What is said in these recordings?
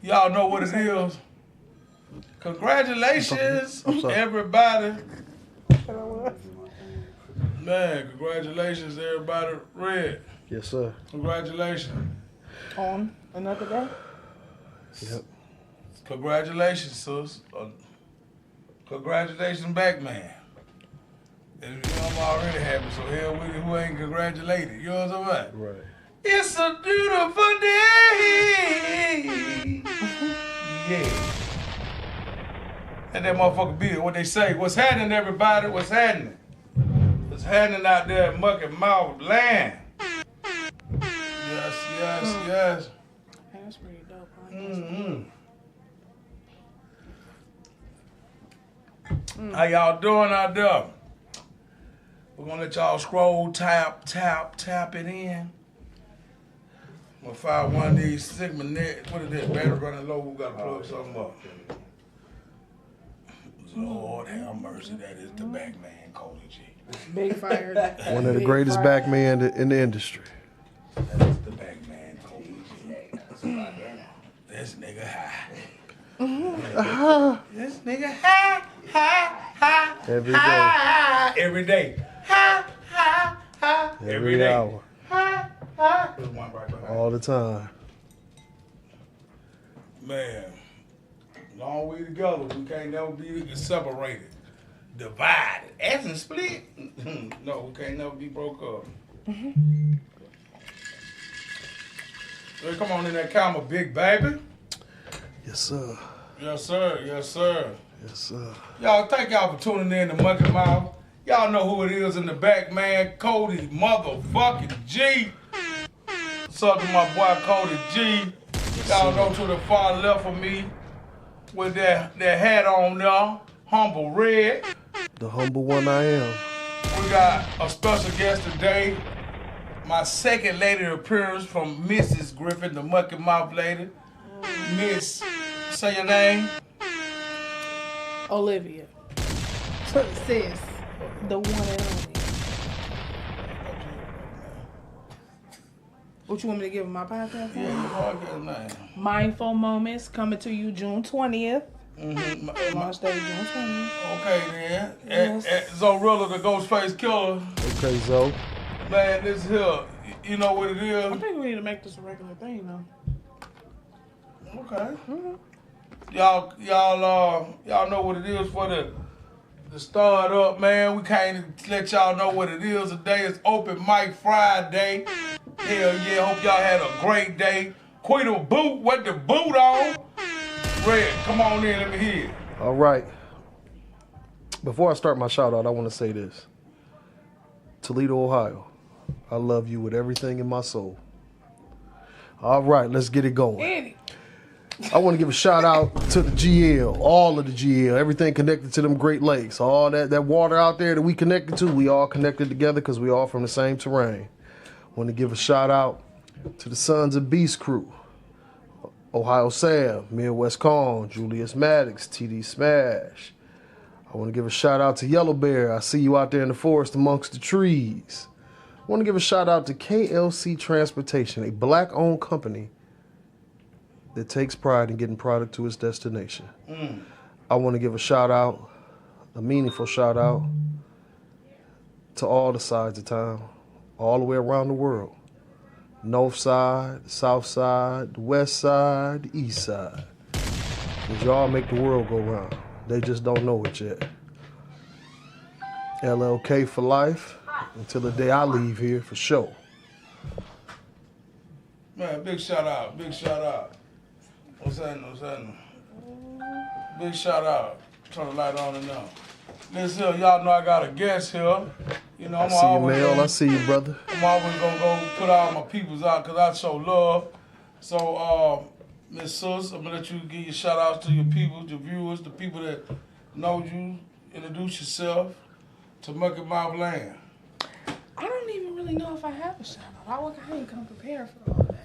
Y'all know what it is. Congratulations, everybody. Man, congratulations, everybody. Red. Yes, sir. Congratulations. On another day? Yep. Congratulations, sis. Congratulations back, man. And, you know, I'm already happy, so hell with it who ain't congratulated. You know what I'm saying? Right. It's a beautiful day. Yeah. And that motherfucker beat it. What they say? What's happening, everybody? What's happening? What's happening out there at Mucky Mouth land? Yes, yes, yes. Hey, that's pretty dope. How y'all doing out there? We're gonna let y'all scroll, tap it in. I'm gonna find one of these Sigma net. What is this? Battery running low. We gotta plug something up. Lord have mercy. That is the back man, Cody G. Big fire. One of the greatest back men in the industry. That is the back man, Cody G. This nigga high. This nigga high. Every day. High. Every day. High. Every day. hour. All the time. Man, long way together. We can't never be separated, divided, as in split. No, we can't never be broke up. Hey, come on in that camera, big baby. Yes, sir. Yes, sir. Yes, sir. Yes, sir. Y'all, thank y'all for tuning in to Mucky Mouth. Y'all know who it is in the back, man. Cody motherfucking G. What's up to my boy Cody G? Y'all know to the far left of me with that hat on there, humble red. The humble one I am. We got a special guest today. My second lady appearance from Mrs. Griffin, the Mucky Mouth lady. Miss, say your name. Olivia. Sis. The one and only. What you want me to give him my podcast name? Yeah, your podcast name. Mindful Moments coming to you June 20th. Launch day June 20th. Okay then. Yes. Zorilla, the Ghostface Killer. Okay, Zo. Man, this here, you know what it I is? think we need to make this a regular thing though. Okay. Y'all know what it is for the start up, man. We can't let y'all know what it is today. It's Open Mic Friday. Hell yeah, hope y'all had a great day. Quit a boot with the boot on. Red, come on in, let me hear it. All right. Before I start my shout out, I want to say this. Toledo, Ohio, I love you with everything in my soul. All right, let's get it going. Eddie. I want to give a shout out to the GL, all of the GL, everything connected to them Great Lakes, all that water out there that we connected to, we all connected together because we all from the same terrain. I want to give a shout out to the Sons of Beast crew, Ohio Sam, Midwest Kong, Julius Maddox, TD Smash. I want to give a shout out to Yellow Bear. I see you out there in the forest amongst the trees. I want to give a shout out to KLC Transportation, a black-owned company that takes pride in getting product to its destination. I want to give a shout out, a meaningful shout out, to all the sides of town, all the way around the world. North side, the south side, the west side, the east side. Because y'all make the world go round. They just don't know it yet. LLK for life, until the day I leave here, for sure. Man, big shout out, big shout out. What's happening? Big shout out. Turn the light on and now. Listen here, y'all know I got a guest here. You know, I see you, Mel. I see you, brother. I'm always gonna go put all my peoples out because I show love. So, Miss Sus, I'm gonna let you give your shout outs to your people, your viewers, the people that know you. Introduce yourself to Mucky Mouth Land. I don't even really know if I have a shout out. I ain't come prepared for all that.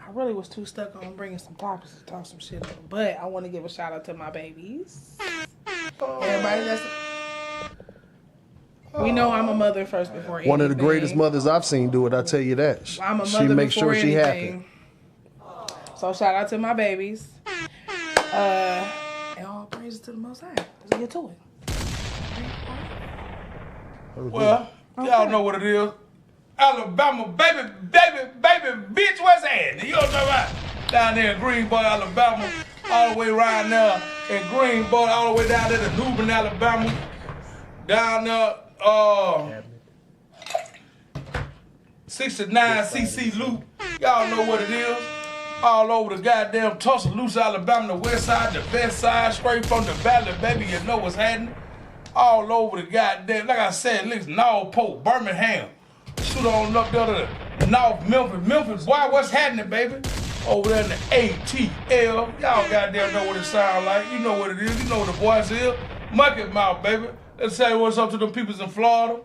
I really was too stuck on bringing some topics to talk some shit on. But I want to give a shout out to my babies. Everybody that's... We know I'm a mother first before anything. One of the greatest mothers I've seen do it, I tell you that. I'm a mother she makes before sure she anything. happy. So shout out to my babies. And all praises to the Most High. Let's get to it. Well, y'all know what it is. Alabama, baby, bitch, where's that? You know what I'm talking about? Down there in Greenboy, Alabama, all the way around there in Greenboy, all the way down there to Newbern, Alabama. Down there, 69 CC Loop. Y'all know what it is. All over the goddamn Tuscaloosa, Alabama, the west side, the best side, straight from the valley, baby, you know what's happening. All over the goddamn, like I said, Norfolk, Birmingham. Shoot on up there to North Memphis, boy, what's happening, baby? Over there in the ATL. Y'all goddamn know what it sound like. You know what it is. You know what the voice is. Mucky Mouth, baby. Let's say what's up to them peoples in Florida.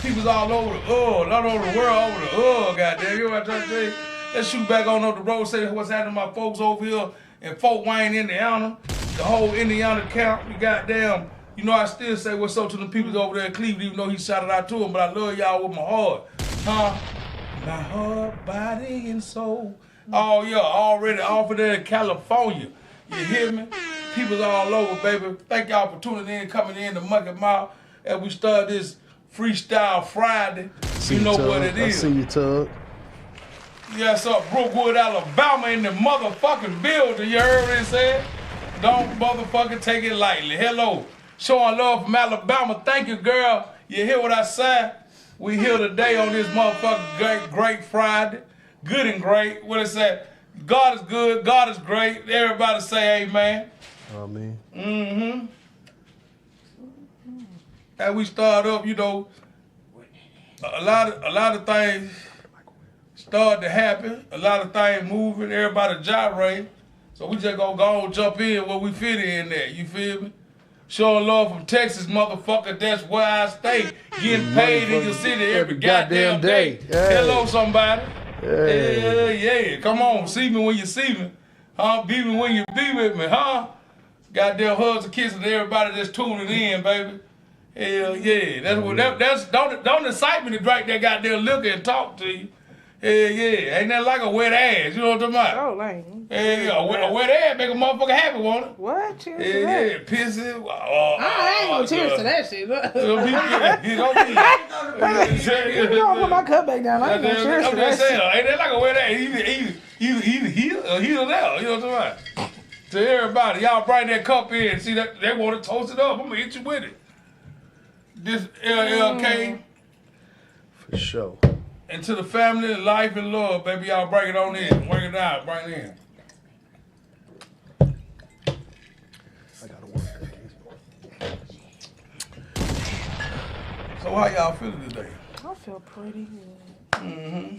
Peoples all over the not over the world, over the goddamn. You know what I'm trying to tell you? Let's shoot back on up the road, say what's happening to my folks over here in Fort Wayne, Indiana. The whole Indiana camp. You goddamn. You know, I still say what's up to them peoples over there in Cleveland, even though he shouted out to them, but I love y'all with my heart. Huh? My heart, body, and soul. Oh, yeah, already off of there in California. You hear me? People's all over, baby. Thank y'all for tuning in, coming in to Mucky Mouth as we start this Freestyle Friday. You know what it is. I see you, Tug. Yes, sir. Brookwood, Alabama in the motherfucking building. You heard what he said? Don't motherfucking take it lightly. Hello. Showing love from Alabama. Thank you, girl. You hear what I said? We here today on this motherfucking great Friday. Good and great. What it say? God is good. God is great. Everybody say amen. Amen. Mm-hmm. And we start up, you know, a lot of things start to happen. A lot of things moving. Everybody gyrate. So we just gonna go and jump in where we fit in there. You feel me? Showing love from Texas, motherfucker. That's where I stay. Getting paid in your city every goddamn day. Hey. Hello, somebody. Hey. Yeah. Come on, see me when you see me. Huh? Be me when you be with me, huh? Goddamn hugs and kisses to everybody that's tuning in, baby. Hell yeah. That's what don't excite me to drink that goddamn liquor and talk to you. Hell yeah. Ain't that like a wet ass? You know what I'm talking about? Oh, lame. Hey, a wet ass make a motherfucker happy, won't it? What? Cheers to that. Pissy. I ain't gonna cheers to that shit. You don't put my cup back down. I ain't gonna cheers to that shit. Ain't that like a wet ass? Either here or there. You know what I'm talking about? To everybody, y'all bring that cup in. See that they want to toast it up. I'm gonna hit you with it. This LLK. For sure. And to the family, life, and love, baby, y'all bring it on in. Bring it out. Bring it in. I gotta work. So how y'all feeling today? I feel pretty good. Mm-hmm.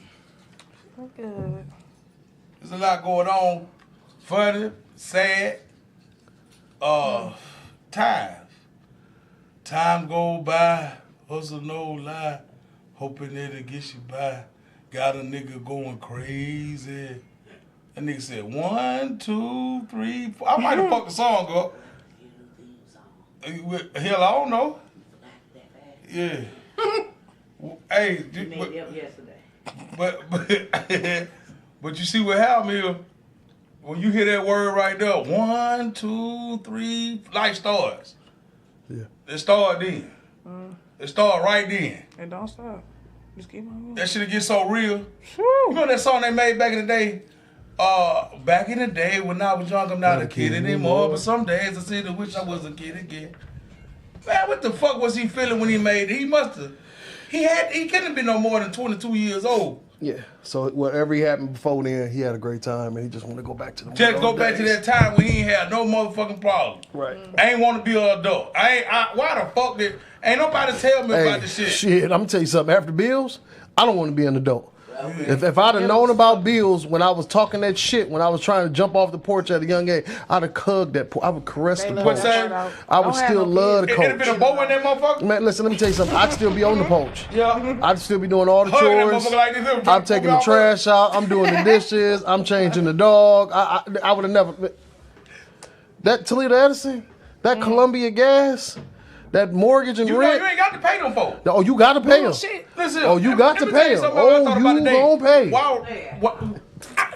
Feel good. There's a lot going on. Funny, sad, times. Time go by, hustle no lie. Hoping that it gets you by. Got a nigga going crazy. That nigga said 1, 2, 3, 4. I might have fucked the song up. Hell, I don't know. Yeah. Hey, made it up yesterday. But you see what happened here? When you hear that word right there, 1, 2, 3, life starts. Yeah. It start then. It start right then. And don't stop. Just keep on going. That shit get so real. Whew. You remember that song they made back in the day? Back in the day when I was young, I'm not a kid anymore. But some days I said I wish I was a kid again. Man, what the fuck was he feeling when he made it? He must have. He couldn't have been no more than 22 years old. Yeah. So whatever he happened before then, he had a great time, and he just want to go back to the. Just go back to that time when he ain't had no motherfucking problem. Right. I ain't want to be an adult. Why the fuck did? Ain't nobody tell me about this shit. Shit, I'm gonna tell you something. After bills, I don't want to be an adult. If I'd have known about bills when I was talking that shit, when I was trying to jump off the porch at a young age, I'd have hugged that porch. I would caress the porch. I would still love the coach. It'd been a bow in that motherfucker. Man, listen, let me tell you something. I'd still be on the porch. Yeah. I'd still be doing all the chores. I'm taking the trash out. I'm doing the dishes. I'm changing the dog. I would have never. That Toledo Edison, that Columbia Gas, that mortgage and rent. You ain't got to pay them folks. Oh, you got to pay them. Shit. Listen, Oh, you got to pay them. Oh, you gonna pay.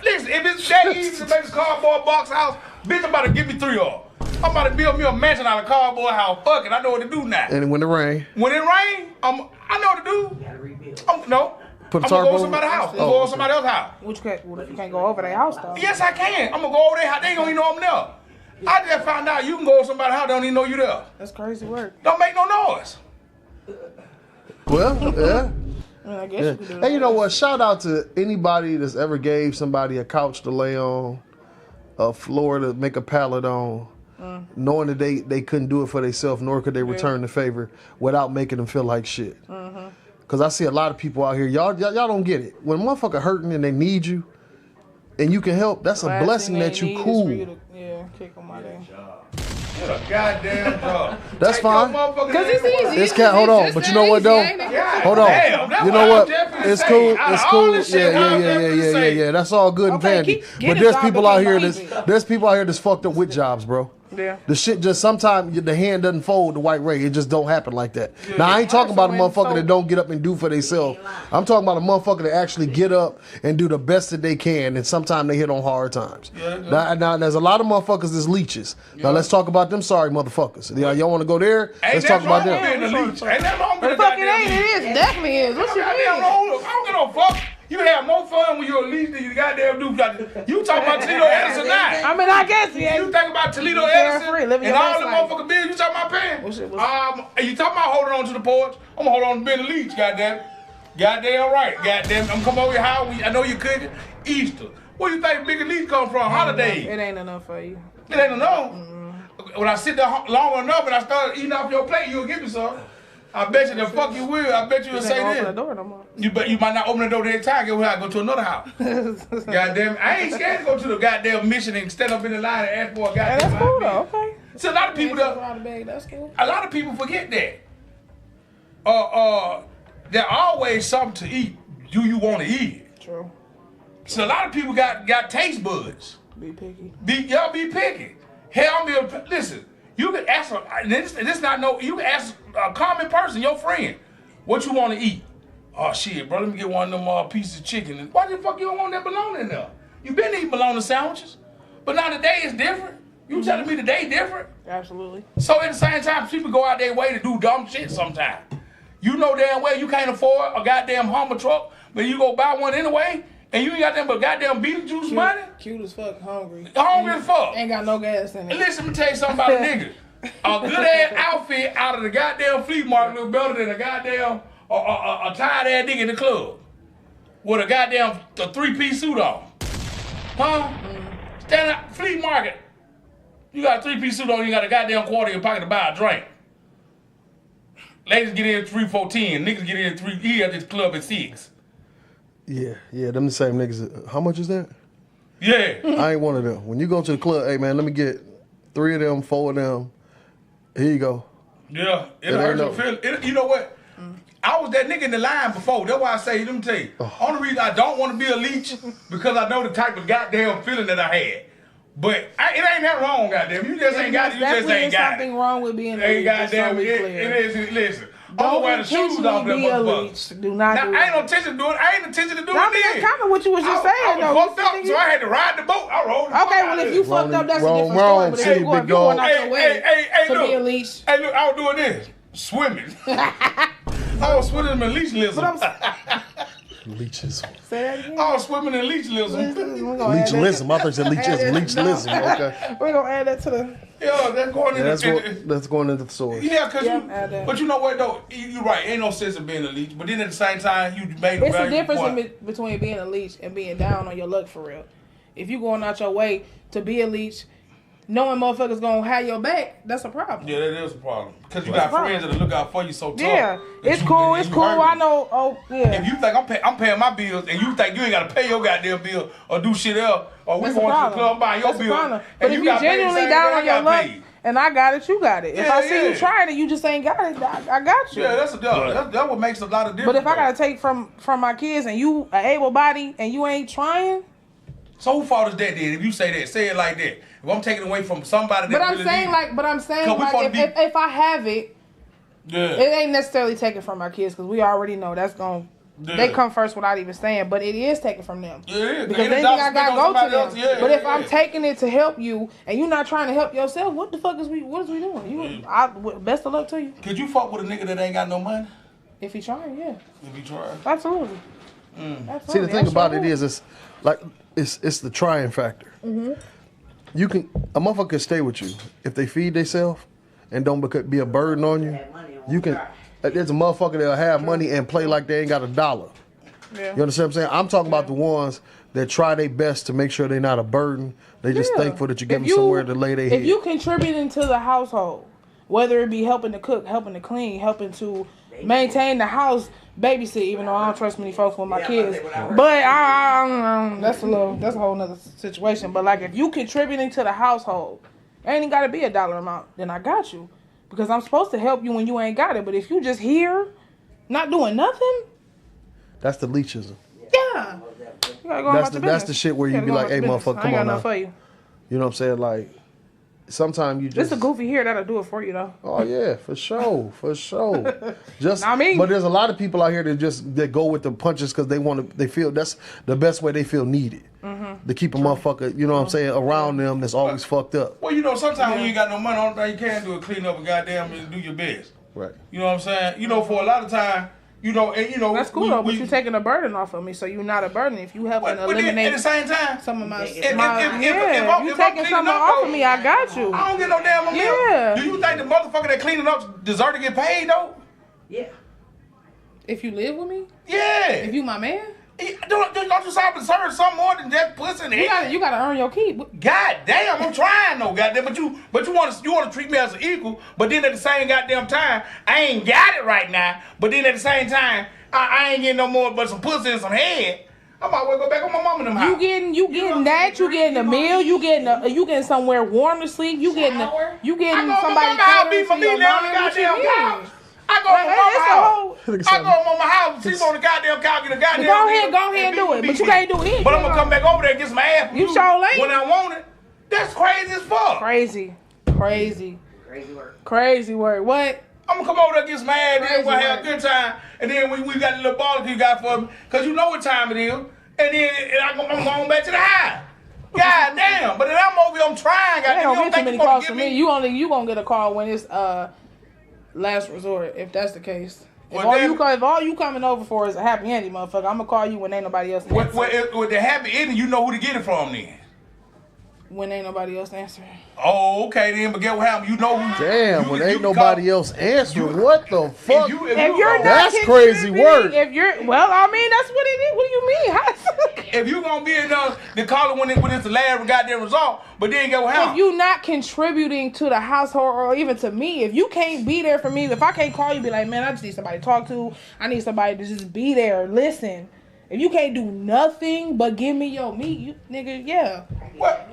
Listen, if it's that easy to make a cardboard box house, bitch, I'm about to give me 3 of them. I'm about to build me a mansion out of cardboard house. Fuck it, I know what to do now. And when it rain, When it rain, I know what to do. You gotta rebuild. No. Put a I'm gonna tarp go to over somebody's house. I'm Oh, gonna go to okay. somebody else's house. Which you can't go over their house though. Yes, I can. I'm gonna go over their house. They ain't gonna even know I'm there. I just found out you can go to somebody's house, they don't even know you there. That's crazy work. Don't make no noise. well, yeah. I mean, I guess Yeah. you could do that. Hey, you know what? Shout out to anybody that's ever gave somebody a couch to lay on, a floor to make a pallet on, knowing that they couldn't do it for themselves, nor could they return the favor without making them feel like shit. Because I see a lot of people out here, y'all don't get it. When a motherfucker hurting and they need you, and you can help, that's a Last blessing thing they that you need is cool. for you to, kick them out there. Get a goddamn job. That's Take your fine. motherfucking Cause it's ass easy. It's cat. Hold on, but you know what though? God Hold on. damn, that's You what know I what? was just finna It's say. cool. Out of It's all cool. this shit, I was just finna say, Yeah. That's all good and Okay, dandy. get But a there's job people that out can here keep it. there's people out here that's fucked up with jobs, bro. Yeah. The shit just sometimes the hand doesn't fold the white ray. It just don't happen like that. Now I ain't talking about a motherfucker that don't get up and do for themselves. I'm talking about a motherfucker that actually get up and do the best that they can, and sometimes they hit on hard times. Now there's a lot of motherfuckers that's leeches. Now let's talk about them sorry motherfuckers. Y'all want to go there? Let's talk about them. Ain't that wrong with But fuck it ain't. It is. Definitely is. What you Goddamn mean? wrong. I don't get no fuck. You have more fun when you're a lead than you goddamn do. You talking about Toledo Edison now. I mean, I guess yeah. You think about Toledo Carefree, Edison living and your all best the life. motherfucking bills you talking about paying? What's it- You talking about holding on to the porch? I'm gonna hold on to Ben the Leach, goddamn. Goddamn right, goddamn. I'm coming over your house. I know you cooking Easter. Where you think Big Leach come from? Holidays. It ain't enough for you. It ain't enough. When I sit there long enough and I start eating off your plate, you'll give me some. I bet you the fuck you will. I bet you will It say ain't open the this. door no more. You might not open the door every time. Get where I go to another house. Goddamn, I ain't scared to go to the goddamn mission and stand up in the line and ask for a Yeah, goddamn that's cool meal. though. Okay. See, a lot of people that Out of bag, that's cool. a lot of people forget that. There's always something to eat. Do you want to eat it? True. So a lot of people got taste buds. Be picky. Y'all be picky. Hell, listen. You can ask you can ask a common person, your friend, what you want to eat. Oh shit, bro, let me get one of them pieces of chicken. And why the fuck you don't want that bologna in there? You been eating bologna sandwiches, but now today is different. You telling me today different? Absolutely. So at the same time, people go out their way to do dumb shit sometimes. You know damn well you can't afford a goddamn Hummer truck, but you go buy one anyway, and you ain't got them but goddamn Beetlejuice money? Cute as fuck, hungry. Hungry as fuck. Ain't got no gas in And it. listen, let me tell you something about a nigga. A good ass outfit out of the goddamn flea market look better than a goddamn a tired ass nigga in the club with a goddamn 3-piece suit on. Huh? Stand up, flea market. You got a 3-piece suit on, you got a goddamn quarter in your pocket to buy a drink. Ladies get in 3, 4, 10. Niggas get in 3. He at this club at 6. Yeah, them the same niggas. How much is that? Yeah. I ain't one of them. When you go to the club, hey man, let me get 3 of them, 4 of them. Here you go. Yeah, it ain't hurts no- your feelings. You know what? I was that nigga in the line before. That's why I say, let me tell you. Only reason I don't want to be a leech because I know the type of goddamn feeling that I had. But it ain't that wrong, goddamn. You just ain't got it. You just Definitely ain't is got something it. wrong with being a Ain't leech. Just so goddamn. we It clear. is. Listen. I'm gonna Don't wear the shoes off that intentionally be a motherfucker. leech. Do not Now, do I ain't that. no intention to do it. I ain't intention to do I it mean, then. that's kind of what you was just saying, I though. was fucked You up, think so you- I had to ride the boat. I rode the fuck Okay, out well, of if it. you fucked up, that's a Wrong, different wrong. story. But See, if you big going out dog. your way to look. be a leech, Hey, look, I was doing this. Swimming. I was swimming in leech lizard. Leeches. say that again. I was swimming in leech lizard. We're gonna add that- Leechlism. I thought you said leechism. Leechlism. Okay. We're gonna add that to the. Yeah, that's going in That's going into the source. Yeah, cause Yeah, add that. but you know what though? You're right. Ain't no sense in being a leech. But then at the same time, you made a It's a value difference point. between being a leech and being down on your luck for real. If you going out your way to be a leech, knowing motherfuckers gonna have your back, that's a problem. Yeah, that is a problem. Because you That's got a problem. friends that look out for you so tough. Yeah, that it's you- cool. and It's you cool. hurt me. I know. Oh, yeah. If you think I'm paying my bills and you think you ain't gotta pay your goddamn bill or do shit else, or we That's a going to the problem. club buying your That's a bill, problem. and But if you got paid the genuinely same down day on I your got luck, paid. and I got it, you got it. If Yeah, I see yeah. you trying it, you just ain't got it. I got you. Yeah, that's what makes a lot of difference. But if I though. gotta take from my kids and you a able body and you ain't trying, So who fault is that then? If you say that, say it like that. If I'm taking away from somebody that but I'm really saying need it. Cause we like supposed to if I have it, Yeah. it ain't necessarily taken from my kids because we already know that's gonna They come first without even saying, but it is taken from them. Yeah, because anything I got go to them. But if I'm taking it to help you and you're not trying to help yourself, what the fuck is we doing? Best of luck to you. Could you fuck with a nigga that ain't got no money? If he trying, yeah. If he trying. Absolutely. Absolutely. See, the thing about it is, it's the trying factor. You can a motherfucker can stay with you if they feed themselves and don't be a burden on you. You can. There's a motherfucker that'll have money and play like they ain't got a dollar. Yeah. You understand what I'm saying? I'm talking about the ones that try their best to make sure they're not a burden. They just thankful that you give them somewhere to lay their head. If you contributing to the household, whether it be helping to cook, helping to clean, helping to maintain the house, babysit, even though I don't trust many folks with my kids. But that's a whole nother situation. But like if you contributing to the household, it ain't gotta be a dollar amount, then I got you. Because I'm supposed to help you when you ain't got it. But if you just here, not doing nothing. That's the leechism. Yeah. You gotta go that's the shit where you be like, hey motherfucker, come on now. For you. You know what I'm saying? Like, sometimes you just... It's a goofy here that'll do it for you though. Oh yeah, for sure. Just, I mean, but there's a lot of people out here that go with the punches because they feel that's the best way they feel needed. To keep a motherfucker, you know what I'm saying, around them that's always fucked up. Well, you know, sometimes when you ain't got no money, only thing you can do is clean up and goddamn and do your best. Right. You know what I'm saying? You know, for a lot of time, you know, and you know that's cool though. But you're taking a burden off of me, so you're not a burden. If you helping eliminate at the same time, some of my, if you taking something off of me, I got you. I don't get no damn meal. Yeah. Do you think the motherfucker that cleaning up deserve to get paid though? Yeah. If you live with me? Yeah. If you my man? Don't you stop deserve something more than just pussy? You gotta earn your keep. God damn, I'm trying though, goddamn. But you want to treat me as an equal, but then at the same goddamn time, I ain't got it right now. But then at the same time, I ain't getting no more but some pussy and some head. I might well go back on my mama and them house. You getting a meal, you getting somewhere warm to sleep, you getting somebody catering to your mom. I go to mama house, sleep on the goddamn couch, get a goddamn. Go ahead and do it, but you can't do it. But I'm gonna come back over there and get some ass. You sure ain't. When I want it. That's crazy as fuck. Crazy work. What? I'm gonna come over there and get some ass, then we'll have a good time, and then we got a little barbecue you got for me, cause you know what time it is, and then I'm going back to the house. God damn! But then I'm over here, I'm trying. Goddamn, you don't get too many calls from me. You gonna get a call when it's last resort, if that's the case. If all you coming over for is a happy ending, motherfucker, I'm gonna call you when ain't nobody else answering. With the happy ending, you know who to get it from then. When ain't nobody else answering. Oh, okay then, but get what happened? You know who. Damn, when ain't nobody else answering. What the fuck? If you're that's crazy work. If you're, well, I mean, that's what it is. What do you mean? If you gonna be enough to call it when it's the last goddamn result, but then get what happened? If you not contributing to the household or even to me, if you can't be there for me, if I can't call you, be like, man, I just need somebody to talk to. I need somebody to just be there, listen. If you can't do nothing but give me your meat, you nigga, yeah. What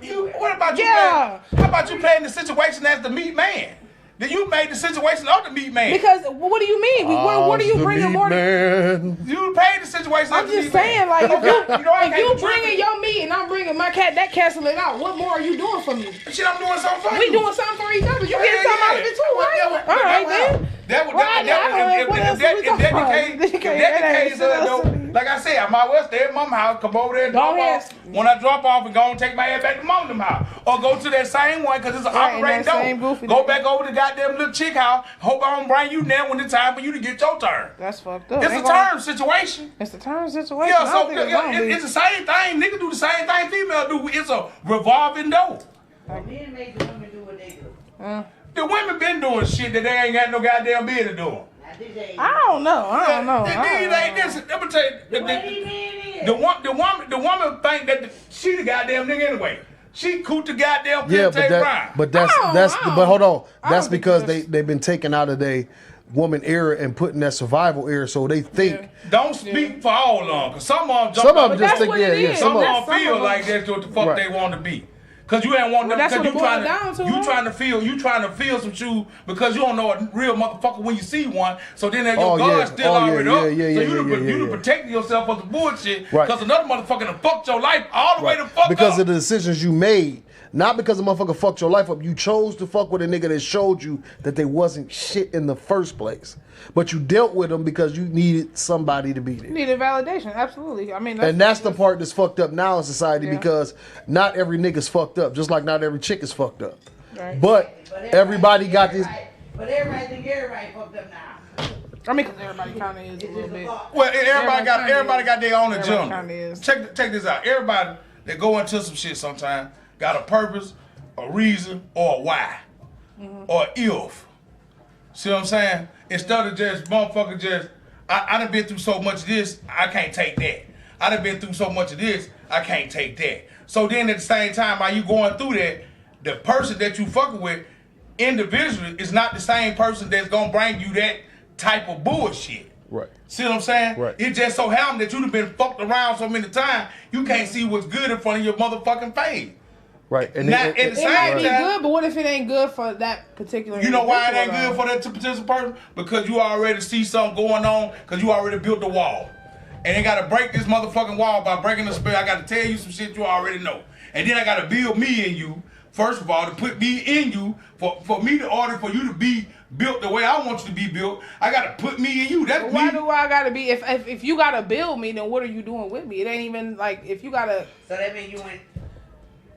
about you? Yeah. How about you playing the situation as the meat man? Then you made the situation of the meat man. Because what do you mean? What are you bringing more? You paid the situation. I'm just saying, like, if you bringing your meat and I'm bringing my cat, that cancel it out. What more are you doing for me? Shit, I'm doing something for you. We doing something for each other. You get something out of it too, right? All right, then. If that case, like I said, I might well stay at mama's house, come over there and drop off. When I drop off and go and take my ass back to mama's house. Or go to that same one, because it's an operating door. Go back over to the goddamn little chick house. Hope I don't bring you there when it's time for you to get your turn. That's fucked up. It's a term situation. It's a term situation. Yeah, so it's the same thing. Nigga do the same thing female do. It's a revolving door. Men make the women do what they do. The women been doing shit that they ain't got no goddamn business doing. I don't know. Let me tell you, the woman think that she the goddamn nigga anyway. She coot the goddamn but hold on. That's because they've been taken out of their woman era and put in that survival era, so they think. Don't speak for all of them, because some of them just think, some of them feel like that's what the fuck they want to be. Cause you ain't want them. Because you trying to feel some shoes because you don't know a real motherfucker when you see one. So then your guard's still already up. So you to protect yourself from the bullshit. Because another motherfucker done fucked your life all the way to fuck because up. of the decisions you made Not because a motherfucker fucked your life up. You chose to fuck with a nigga that showed you that they wasn't shit in the first place. But you dealt with them because you needed somebody to be there. You needed validation, absolutely. I mean, That's the part that's fucked up now in society because not every nigga's fucked up, just like not every chick is fucked up. Right. But everybody got this. But everybody think everybody fucked up now. I mean, because everybody kind of is a little bit. Well, everybody got their own Everybody agenda. kinda is. Check this out. Everybody that go into some shit sometime got a purpose, a reason, or a why, or if. See what I'm saying? Instead of just motherfucker just, I done been through so much of this, I can't take that. I done been through so much of this, I can't take that. So then at the same time, while you going through that, the person that you fucking with individually is not the same person that's gonna bring you that type of bullshit. Right. See what I'm saying? Right. It just so happened that you've been fucked around so many times, you can't see what's good in front of your motherfucking face. Right. And Not at the It same might be time. good, but what if it ain't good for that particular? You know why it ain't individual, good for that particular person? Because you already see something going on, because you already built the wall. And they gotta break this motherfucking wall by breaking the spell. I gotta tell you some shit you already know. And then I gotta build me in you, first of all, to put me in you, for me to order for you to be built the way I want you to be built, I gotta put me in you. That's Why me. do I gotta be? If you gotta build me, then what are you doing with me? It ain't even like if you gotta. So that means you went.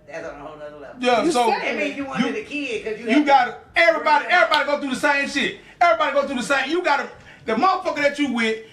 That's on a whole nother level. Yeah, You so said That means you wanted a kid because you gotta, everybody go through the same shit. Everybody go through the same, you gotta, the motherfucker that you with,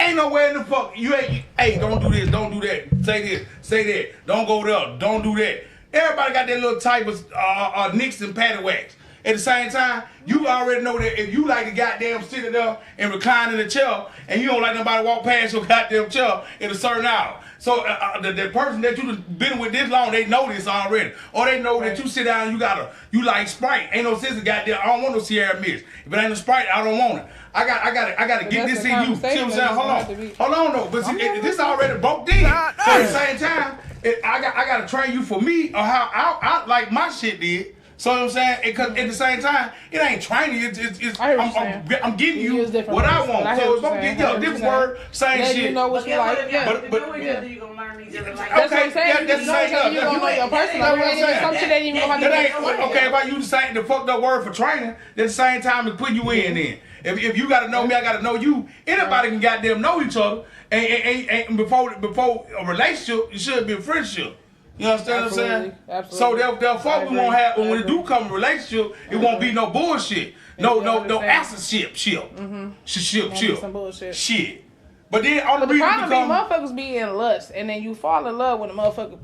ain't nowhere in the fuck, you ain't, hey, don't do this, don't do that, say this, say that, don't go there, don't do that. Everybody got that little type of nicks and patty wax. At the same time, you already know that if you like to goddamn sit there and recline in the chair, and you don't like nobody walk past your goddamn chair in a certain hour. So the person that you've been with this long, they know this already. Or they know that you sit down and you like Sprite. Ain't no sense of goddamn, I don't want no Sierra Mist. If it ain't a Sprite, I don't want it. I gotta get that's this the in you. See what I'm saying? Hold on though. But see, this already broke in. So at the same time, I gotta train you for me or how I like my shit did. So what I'm saying? Because at the same time, it ain't training. I'm giving you what I want. So if I'm giving you a different word, same shit. You know what you like. Yeah. But you're gonna learn each other like That's what I'm saying. that's the same. You don't know your person. That's what I'm saying. Some shit ain't even know how to That do ain't okay. If I use the fucked up word for training, at the same time as putting you in. Then if you gotta know me, I gotta know you. Anybody can goddamn know each other. And before a relationship, it should be a friendship. You understand what I'm saying? Absolutely. So therefore we won't have when it do come a relationship, it won't be no bullshit. No answer ship. Some bullshit. Shit. But then on the The reason problem become be motherfuckers be in lust, and then you fall in love when a motherfucker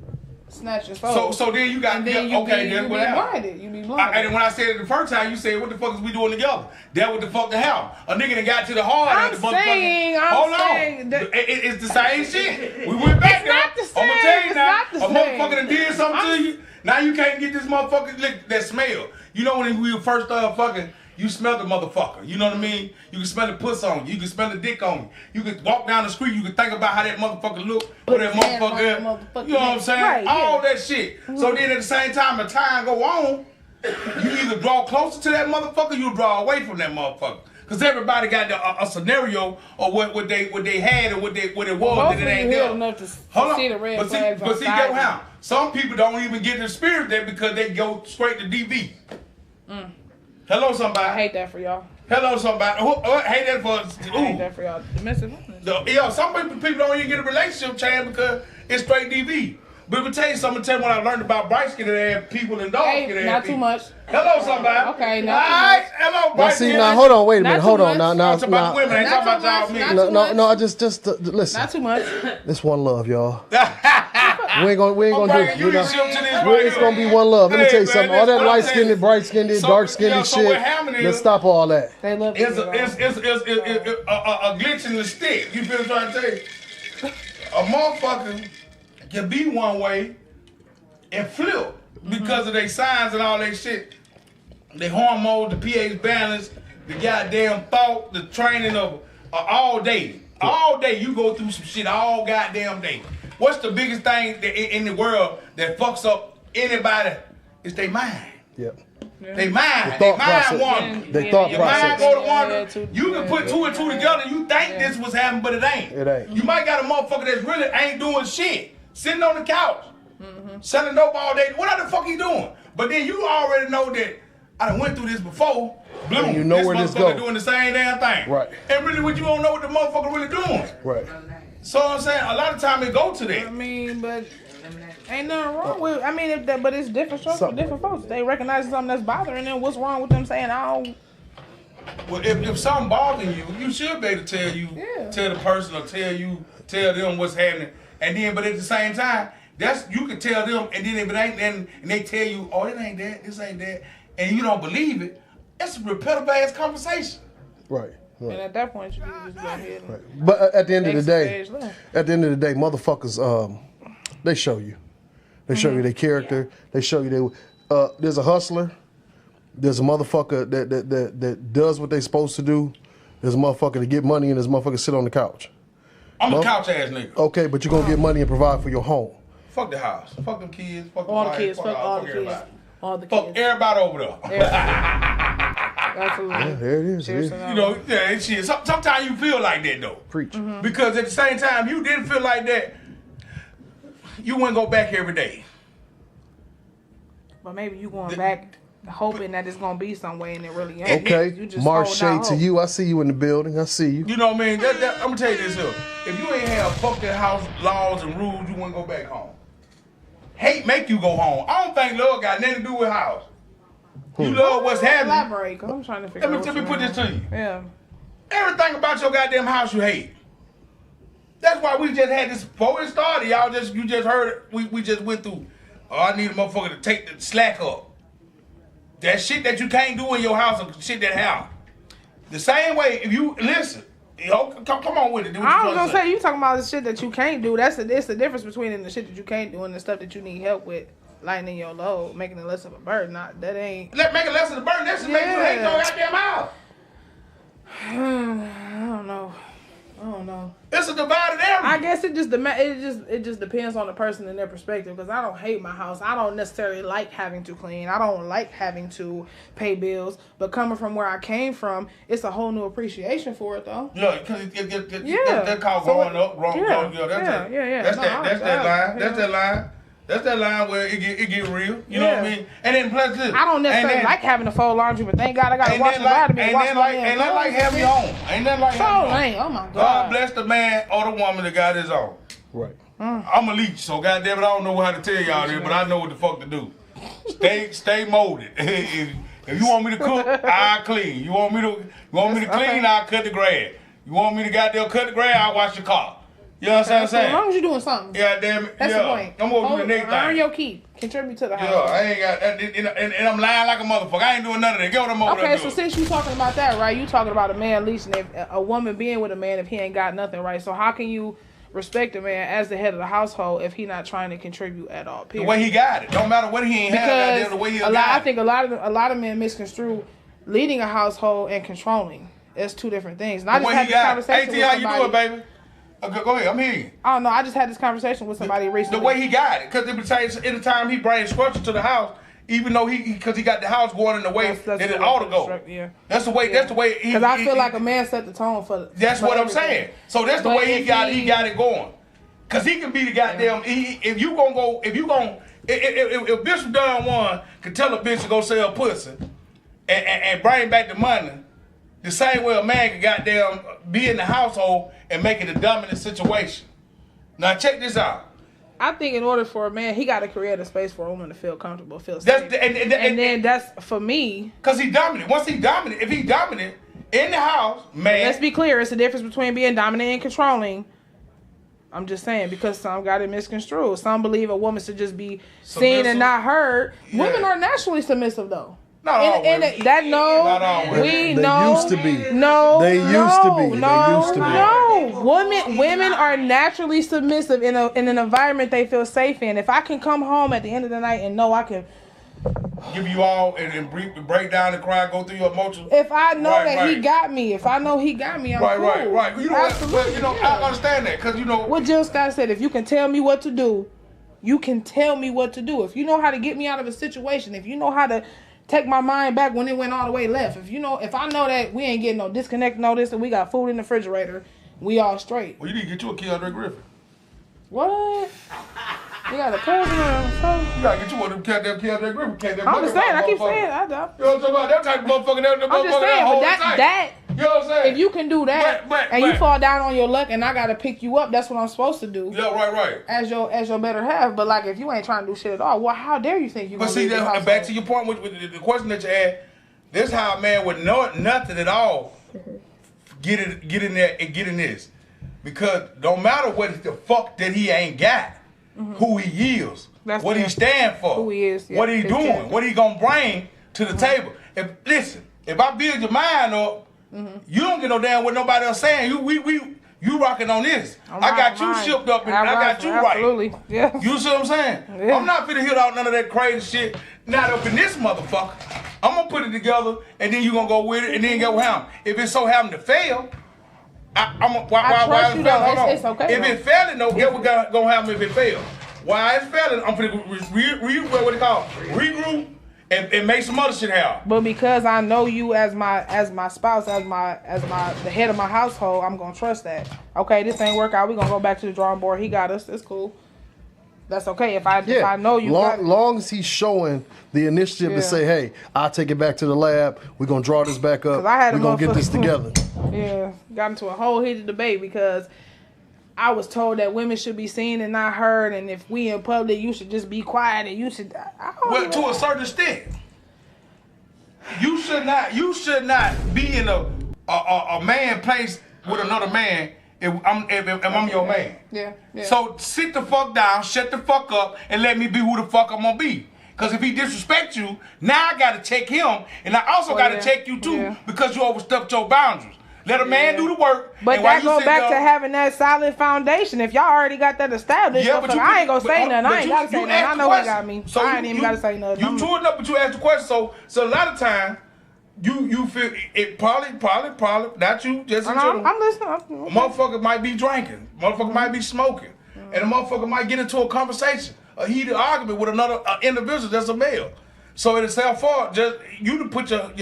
snatch your soul. so then you got and then you okay, be then what happened? blinded. You be blinded. And when I said it the first time, you said, "What the fuck is we doing together?" That what the fuck the hell? A nigga that got to the heart. I'm of the motherfucking. saying Hold that- on. It's the same shit. We went back there. not the same. I'm gonna tell you It's now. not the A same. motherfucker that did something to you. Now you can't get this motherfucker that smell. You know when we first started fucking. You smell the motherfucker. You know what I mean? You can smell the puss on you. You can smell the dick on you. You can walk down the street. You can think about how that motherfucker look. Or that motherfucker. You know what I'm saying? Right, yeah. All that shit. So then at the same time, as time go on, you either draw closer to that motherfucker, or you draw away from that motherfucker. Cause everybody got a scenario of what they had and what it was that it ain't there. Enough to Hold see on. the red But see, flags go outside. how? Some people don't even get the spirit there because they go straight to DV. Hello, somebody. I hate that for y'all. Hello, somebody. Who hate that for? I hate that for y'all. Domestic violence. Some people don't even get a relationship chance because it's straight DV. But let me tell you something. Tell you what I learned about bright skinned ass people and dark skinned Hey, ass not people. too much. Hello, somebody. Okay, All not too right. much. Hello, Now bright see, skinned now ass. hold on, wait a Not minute, too hold on. much. Now, It's about the women. I ain't Not talking too about y'all much, men. not too much. no, just listen. Not too much. It's one love, y'all. We ain't gonna I'm do bringing you you know. this shit to this Well, right it's here. gonna be one love. Let me Hey, tell you man, something. All that's that what I'm light skinned, saying. bright skinned, So, dark skinned so what shit. happened is- Let's stop all that. They love It's you. a glitch in the stick. You feel what I'm trying to tell you? A motherfucker can be one way and flip because of their signs and all that shit. The hormones, the pH balance, the goddamn thought, the training of all day. All day you go through some shit all goddamn day. What's the biggest thing in the world that fucks up anybody? It's their mind. Yep. They mind. The They thought mind process. wander. They thought Your mind process. go to wander. You can put two and two together. You think this was happening, but it ain't. It ain't. You might got a motherfucker that's really ain't doing shit, sitting on the couch, Selling dope all day. What the fuck he doing? But then you already know that I done went through this before. Bloom, And you know this where this motherfucker go. doing the same damn thing. Right. And really, what you don't know what the motherfucker really doing. Right. So I'm saying, a lot of time it go to I that. mean, but ain't nothing wrong with. I mean, but it's different strokes for different folks. They recognize something that's bothering them. What's wrong with them saying I don't? Well, if something bothering you, you should be able to tell tell the person or tell them what's happening. And then, but at the same time, you can tell them, and then if it ain't, and they tell you, oh, it ain't that, this ain't that, and you don't believe it. It's a repetitive ass conversation. Right. And at that point, you can just go ahead. And But at the end of the day, Next page left. motherfuckers, they show you. They show you their character. They show you there's a hustler. There's a motherfucker that does what they supposed to do. There's a motherfucker to get money, and there's a motherfucker sit on the couch. I'm a couch ass nigga. Okay, but you're gonna get money and provide for your home. Fuck the house. Fuck them kids. Fuck all the wife, kids, fuck all the kids, everybody. all the Fuck kids. everybody over there. Absolutely. Yeah, there it is. Cheers to You that. know, yeah, and shit. Sometimes you feel like that though. Preach. Because at the same time, you didn't feel like that, you wouldn't go back every day. But maybe you going back hoping that it's gonna be some way and it really ain't. Okay, You just Mark holding out shade to hope. you. I see you in the building. I see you. You know what I mean? I'm gonna tell you this here. If you ain't have fuck that house laws and rules, you wouldn't go back home. Hate make you go home. I don't think love got nothing to do with house. You love what's happening. Elaborate, cause I'm trying to figure out. Let me what put you this to you. Yeah. Everything about your goddamn house you hate. That's why we just had this before it started. You just heard it. We just went through. Oh, I need a motherfucker to take the slack up. That shit that you can't do in your house or shit that happen. The same way, if you listen, come on with it. Do what I you was trying gonna to say you talking about the shit that you can't do. It's the difference between the shit that you can't do and the stuff that you need help with, lightening your load, making it less of a burden. Not that ain't. Make it less of the burden. That should make you hate your goddamn house. I don't know. It's a divided area. I guess it just depends on the person and their perspective. Because I don't hate my house. I don't necessarily like having to clean. I don't like having to pay bills. But coming from where I came from, it's a whole new appreciation for it, though. Yeah, because that call So growing up, wrong. yeah. That's Yeah. That's No, that line. yeah. That's that line. That's that line where it get real. You know what I mean? And then plus this. I don't necessarily like having to fold laundry, but thank God I got to wash the body. Ain't nothing like having your own. Ain't nothing like So having your lame. own. Oh my God. God bless the man or the woman that got his own. Right. I'm a leech, so goddamn it, I don't know how to tell y'all this, but I know what the fuck to do. Stay molded. If you want me to cook, I'll clean. You want me to clean, okay. I'll cut the grass. You want me to goddamn cut the grass, I'll wash your car. You know what I'm As saying? long as you're doing something. Yeah, damn it. That's yeah. the point. I'm gonna do the next Earn thing. your keep. Contribute to the house. Yeah, I ain't got, and I'm lying like a motherfucker. I ain't doing none of that. Get what I'm over Okay, there so doing. since you talking about that, right? You talking about a man leasing a woman being with a man if he ain't got nothing, right? So how can you respect a man as the head of the household if he not trying to contribute at all? The Period. way he got it. Don't matter what he ain't had, goddamn, the way he got I it. think a lot of men misconstrue leading a household and controlling. It's two different things. And I The just way had he this got it. conversation AT, with how you somebody. doing, baby? Go ahead, I'm hearing you. I don't know. I just had this conversation with somebody recently. The way he got it, because anytime he brings structure to the house, even though because he got the house going in the way that it ought to go. Yeah. That's the way. Yeah. That's the way. Because I feel like a man set the tone for. That's for what I'm everything. saying. So that's the But way he if got. he- He got it going. Cause he can be the goddamn. If Bishop Don Juan could tell a bitch to go sell pussy, and bring back the money, the same way a man can goddamn be in the household and make it a dominant situation. Now check this out. I think in order for a man, he got to create a space for a woman to feel comfortable, feel safe. That's the, and then that's for me. Cause he dominant. Once he dominant, if he dominant in the house, man. Let's be clear. It's the difference between being dominant and controlling. I'm just saying because some got it misconstrued. Some believe a woman should just be seen and not heard. Yeah. Women are naturally submissive though. Not all women. That no, Not all women. we They know. used to be. No, They used to be. They No, used to be. no. Women are naturally submissive in an environment they feel safe in. If I can come home at the end of the night and know I can, Give you all and break down and cry, go through your emotions. if I know Right, that he right. got me, if I know he got me, I'm Right, cool. right. You know what? Absolutely, Well, you know, yeah. I understand that because you know. What Jill Scott said, if you can tell me what to do, you can tell me what to do. If you know how to get me out of a situation, if you know how to take my mind back when it went all the way left, if I know that we ain't getting no disconnect notice and we got food in the refrigerator, we all straight. Well, you need to get you a Keandre Griffin. What? You got a cousin or something? You gotta get you one of them cat that grip. I'm just saying, I keep saying, I don't. You know what I'm talking about? That type of motherfucker, I'm just saying, but that, you know what I'm saying? if you can do that, and you fall down on your luck, and I gotta pick you up, that's what I'm supposed to do. Yeah, right. As your better half, but like if you ain't trying to do shit at all, well, how dare you think you? But see, that, back to your point with the question that you had. This how a man with nothing at all get in there and get in this, because no matter what the fuck that he ain't got, who he is, what he stand for, who he is, what he doing, what he gonna bring to the table. If I build your mind up, you don't get no damn what nobody else saying. You rocking on this. I got you shipped up and I got you absolutely. right. Yeah. You see what I'm saying? Yeah. I'm not finna hit out none of that crazy shit. Not up in this motherfucker. I'm gonna put it together and then you gonna go with it and then go ham. If it so happen to fail, It's okay. If it failing, no, guess what gonna happen if it fail? Why it's failing, I'm finna regroup and make some other shit happen. But because I know you as my spouse, the head of my household, I'm gonna trust that. Okay, this ain't work out. We gonna go back to the drawing board. He got us. It's cool. That's okay. If I know you, long as he's showing the initiative to say, hey, I'll take it back to the lab. We're gonna draw this back up. We're gonna get this together. Yeah, got into a whole heated debate because I was told that women should be seen and not heard, and if we in public, you should just be quiet and you should. Well, to a certain extent, you should not be in a man place with another man. If I'm your man. Yeah. So sit the fuck down, shut the fuck up, and let me be who the fuck I'm gonna be. Cause if he disrespect you, now I gotta check him, and I also gotta check you too, because you overstepped your boundaries. Let a man do the work. But that goes back to having that solid foundation. If y'all already got that established, I ain't gonna say nothing. I ain't gotta say nothing. I know he got me. So I ain't even gotta say nothing. You toured up, but you asked the question. So a lot of times, you feel it probably not you, just in general. I'm listening. A motherfucker might be drinking. Motherfucker might be smoking. And a motherfucker might get into a conversation, a heated argument with another individual that's a male. So it's self-fault just you to put your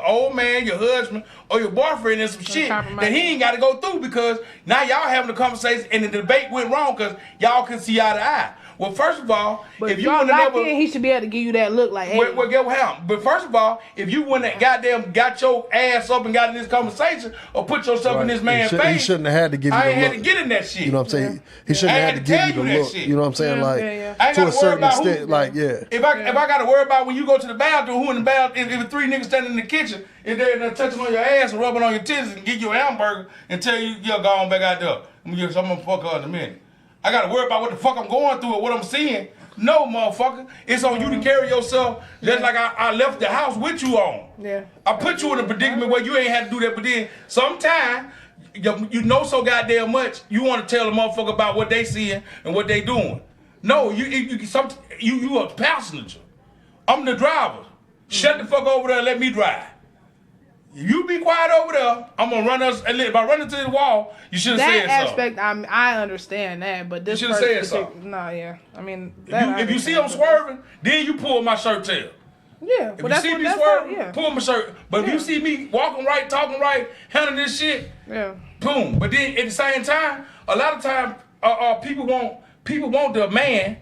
old man, your husband, or your boyfriend in some shit that he ain't got to go through, because now y'all having a conversation and the debate went wrong because y'all can see eye to eye. Well, first of all, if you want to he should be able to give you that look like, hey. Well, get what happened. But first of all, if you wouldn't have goddamn got your ass up and got in this conversation or put yourself in this man's face, he shouldn't have had to give you the look. I ain't had to get in that shit. You know what I'm saying? He shouldn't have had to give you the look. You know what I'm saying? Like, to a certain extent, like, If I got to worry about when you go to the bathroom, who in the bathroom, if 3 niggas standing in the kitchen, if they're touching on your ass and rubbing on your titties and give you a hamburger and tell you, go on back out there. I'm gonna fuck her in a minute. I got to worry about what the fuck I'm going through or what I'm seeing. No, motherfucker. It's on you to carry yourself just like I left the house with you on. Yeah. I put you in a predicament where you ain't had to do that, but then sometimes you know so goddamn much, you want to tell a motherfucker about what they seeing and what they doing. No, you a passenger. I'm the driver. Shut the fuck over there and let me drive. You be quiet over there. I'm gonna run us. If I run into the wall, you should have said something. That aspect, I understand that, but this you should have said something. No, yeah. I mean, if you see I'm swerving, then you pull my shirt tail. Yeah, if you see me swerving, pull my shirt. But if you see me walking right, talking right, handling this shit, boom. But then at the same time, a lot of times, people want the man,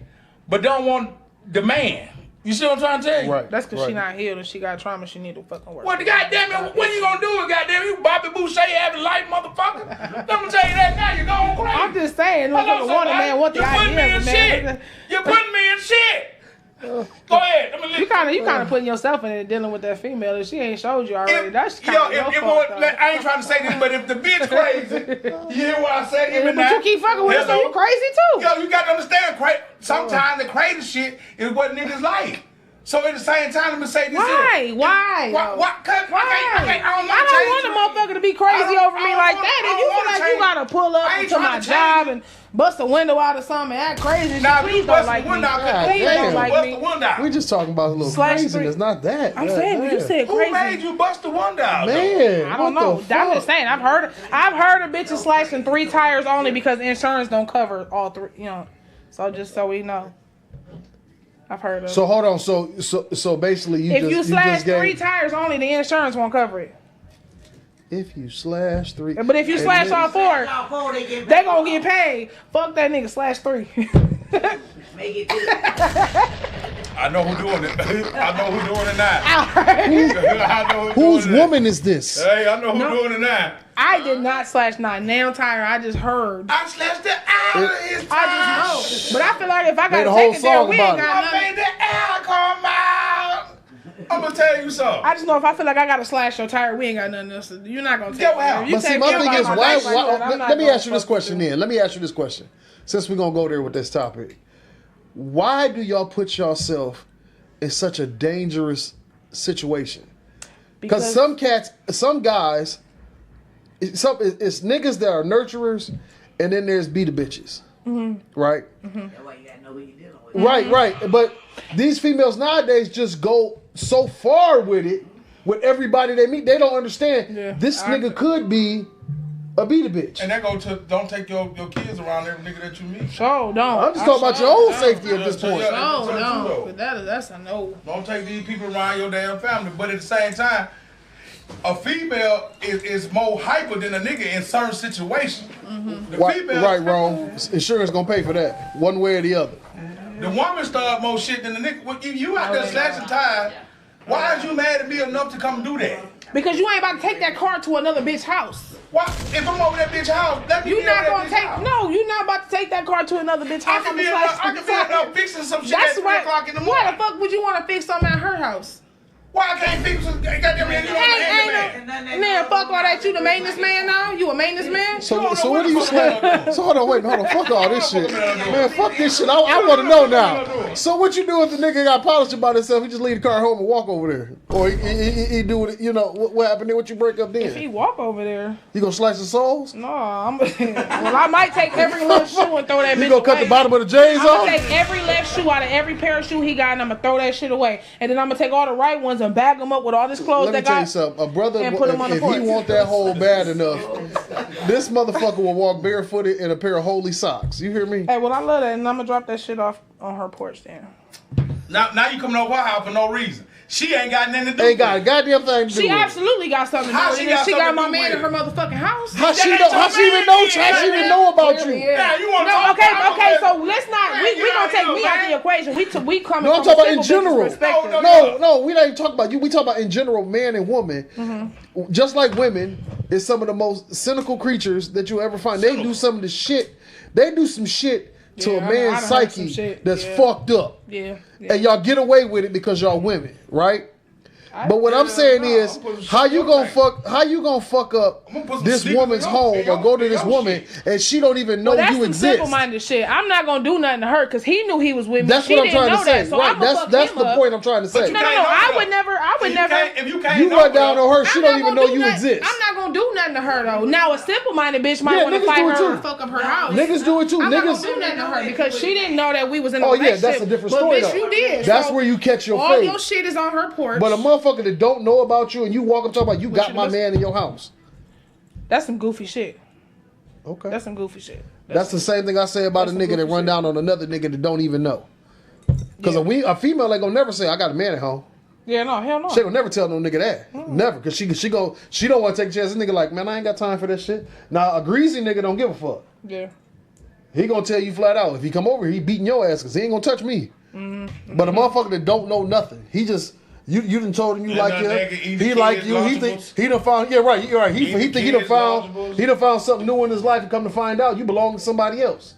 but don't want the man. You see what I'm trying to tell you? Right. That's because she not healed and she got trauma. She need to fucking work. Well, goddamn it, what you gonna do? Goddamn you, Bobby Boucher, having life, motherfucker. Let me tell you that now. You're going crazy. I'm just saying, want a man, what the idea of man? You're putting me in shit. Go ahead. You kind of putting yourself in it, dealing with that female. If she ain't showed you already, that's kind of your fault. I ain't trying to say this, but if the bitch crazy, you hear what I say? But you keep fucking with her, so you crazy too. Yo, you got to understand, sometimes the crazy shit is what niggas like. So at the same time, let me say this. Why? Why? I don't want a motherfucker to be crazy over me like that. If you feel like you gotta pull up into my job and bust a window out or something and act crazy, please don't like me. Please don't like me. We just talking about a little craziness, not that. I'm saying when you said crazy. Who made you bust the window out? Man, I don't know. I'm just saying. I've heard of bitches slashing 3 tires only because insurance don't cover all 3. You know, so just so we know. I've heard of. So hold on. So basically, if you slash 3 tires only, the insurance won't cover it. If you slash 3, but if you slash all 4, they gonna get paid. Fuck that nigga. Slash 3. Make it good. I know who doing it. I know who doing it now. I know who Whose doing it. woman is this? Hey, I know who doing it now. I did not slash my nail tire. I just heard. I slashed the out of his tire. I just know. But I feel like if I Made a gotta whole take it there, song we ain't about it. got I nothing. made the air come out. I'm gonna tell you something. I just know if I feel like I gotta slash your tire, we ain't got nothing else. You're not gonna take Yo, it there. You But see, take my me thing about is, my why? life like that, I'm not Let me gonna ask you this fuck question with you. then. Let me ask you this question. Since we're gonna go there with this topic, why do y'all put yourself in such a dangerous situation? Because some cats, some guys, it's niggas that are nurturers, and then there's be the bitches, right? That's why you gotta know who you're dealing with. Right. But these females nowadays just go so far with it, with everybody they meet. They don't understand this nigga could be a be the bitch. And that go to don't take your kids around every nigga that you meet. So don't. I'm just talking about your own safety at this point. No, no. But that's a no. Don't take these people around your damn family. But at the same time, a female is more hyper than a nigga in certain situations. The female, Right, wrong. Insurance gonna pay for that, one way or the other. the woman start more shit than the nigga. Well, you out there slashing tires. Why is you mad at me enough to come do that? Because you ain't about to take that car to another bitch house. Why? If I'm over that bitch house, let me You be not over gonna that bitch take house. no. You not about to take that car to another bitch I house. can I'ma be in slash I can be in fixing some shit at That's 3 right. o'clock in the Why morning. the fuck would you want to fix something at her house? Why I can't fix some goddamn man? You don't Ain't man. Man, fuck all that. You the maintenance man now? You a maintenance man? So don't know what what do you the fuck say? I'm So hold on, fuck all this shit, I'm doing. man. Fuck this shit. I want to know now. So what you do if the nigga got polished about himself? He just leave the car home and walk over there, or he do it? You know what happened then? What you break up If he then? walk over there, You gonna slice the soles? no, well, I might take every little shoe and throw that bitch You gonna cut away. the bottom of the J's I'm gonna off? take every left shoe out of every pair of shoe he got, and I'm gonna throw that shit away. And then I'm gonna take all the right ones and bag them up with all this clothes Let me that tell you got. something. A brother, and put him on the if he porch. want that hole bad enough, this motherfucker will walk barefooted in a pair of holy socks. You hear me? Hey, well, I love that, and I'm gonna drop that shit off on her porch then. Now you coming over her house for no reason. She ain't got nothing to do. Ain't got a goddamn thing to do She with it. absolutely got something to How do she with it. got She got something my to do man with in her motherfucking house. How she That know? ain't How your she even man, know? yeah. How she even know about you? Yeah, you want to No, talk okay, about okay. it? So let's not. We get gonna out take of me here, out the man. equation. We coming. No, I'm from talking a about in single bitch's general. perspective. No, we ain't talking about you. We talk about in general, man and woman. Just like women is some of the most cynical creatures that you ever find. They do some of the shit. They do some shit to Yeah, a I man's done heard some psyche shit. that's Yeah. fucked up. Yeah. And y'all get away with it because y'all women, right? But what I'm saying is, how you gonna fuck up I'm gonna put some this sleep woman's in your- home in your- or go to in this your woman shit. and she don't even know Well, that's you some exist? simple-minded shit. I'm not gonna do nothing to her because he knew he was with me. That's She what I'm didn't trying know to say. that, so Right? I'ma fuck That's him the up. point I'm trying to say. you No, can't no, know I her. would never. I would never. If you can't You know run down her, on her, she I'm don't not even gonna know do you nothing- exist. I'm not gonna do nothing to her though. Now a simple-minded bitch might Yeah, want to niggas fight do it her too. and fuck up her house. Niggas do it too. I'm not Niggas. gonna do nothing to her because she didn't know that we was in a Oh yeah, relationship. that's a different story. But bitch, though. you did. That's So where you catch your all fate. your shit is on her porch. But a motherfucker that don't know about you and you walk up talking about you got you my must- man in your house. That's some goofy shit. Okay. That's some goofy shit. That's the same thing I say about a that's nigga some that goofy run shit. down on another nigga that don't even know. Because a female ain't gonna never say I got a man at home. Yeah, no, hell no. She ain't gonna never tell no nigga that. Never. Cause she don't want to take a chance. This nigga like, man, I ain't got time for that shit. Now a greasy nigga don't give a fuck. Yeah. He gonna tell you flat out. If he come over here, he beating your ass because he ain't gonna touch me. But a motherfucker that don't know nothing, he just you done told him you And like that him. nigga eat the He like kids' you. He think Lunchables. he done found. Yeah, right. You're right. He Eat the think he done kids' found. Lunchables. He done found something new in his life and come to find out you belong to somebody else.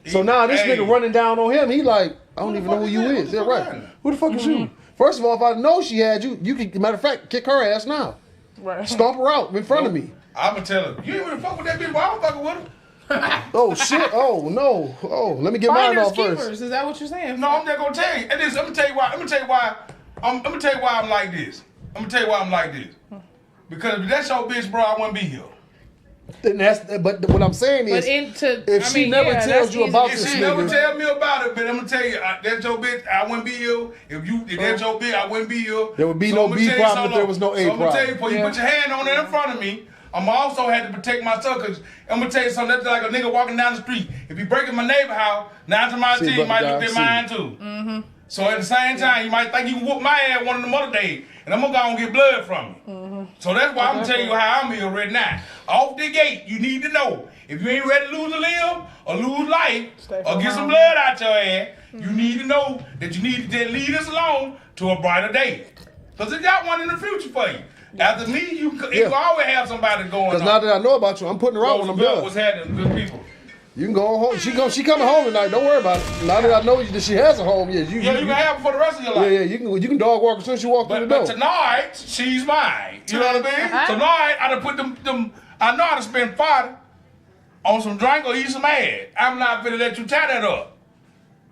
So now this Hey. nigga running down on him. He like, I don't Who the even know fuck who is you that? is. Who Yeah, the fuck right. is that? Who the fuck is you? First of all, if I know she had you, you can, matter of fact, kick her ass now. Right. Stomp her out in front of me. I'ma tell her, you ain't really fuck with that bitch, why I'm fucking with her? Oh shit! Oh no! Oh, let me get mine Finders off first. keepers. Is that what you're saying? No, I'm just gonna tell you. And this, I'm gonna tell you why. I'm gonna tell you why I'm like this. I'm gonna tell you why I'm like this. Because if that's your bitch, bro, I wouldn't be here. Then but what I'm saying But is, if she never tells you about If this she nigga, never tell me about it, but I'm gonna tell you, that's your bitch, I wouldn't be here. If that's your bitch, I wouldn't be here. There would be no I'ma B tell you problem if so there was no A So I'm gonna tell you, problem. before you put your hand on it in front of me, I'm also had to protect myself, because I'm gonna tell you something, that's like a nigga walking down the street. If he breaking my neighbor house, 9 times out of 10, you might look at mine too. So at the same time, you might think you can whoop my ass one of them other days, and I'm gonna go and get blood from you. So that's why I'm telling you how I'm here right now. Off the gate, you need to know. If you ain't ready to lose a limb or lose life or get some blood out your ass, you need to know that you need to lead us along to a brighter day. Because it got one in the future for you. After me, you always have somebody going on. Because now that I know about you, I'm putting her out when I'm done. What's happening, good people? You can go home. She coming home tonight. Don't worry about it. Now that I know that she has a home, you can have her for the rest of your life. Yeah, you can dog walk as soon as you walk through the door. But tonight, she's mine. You know what I mean? Tonight, I done put them. I know how to spend 40 on some drink or eat some ass. I'm not finna let you tie that up.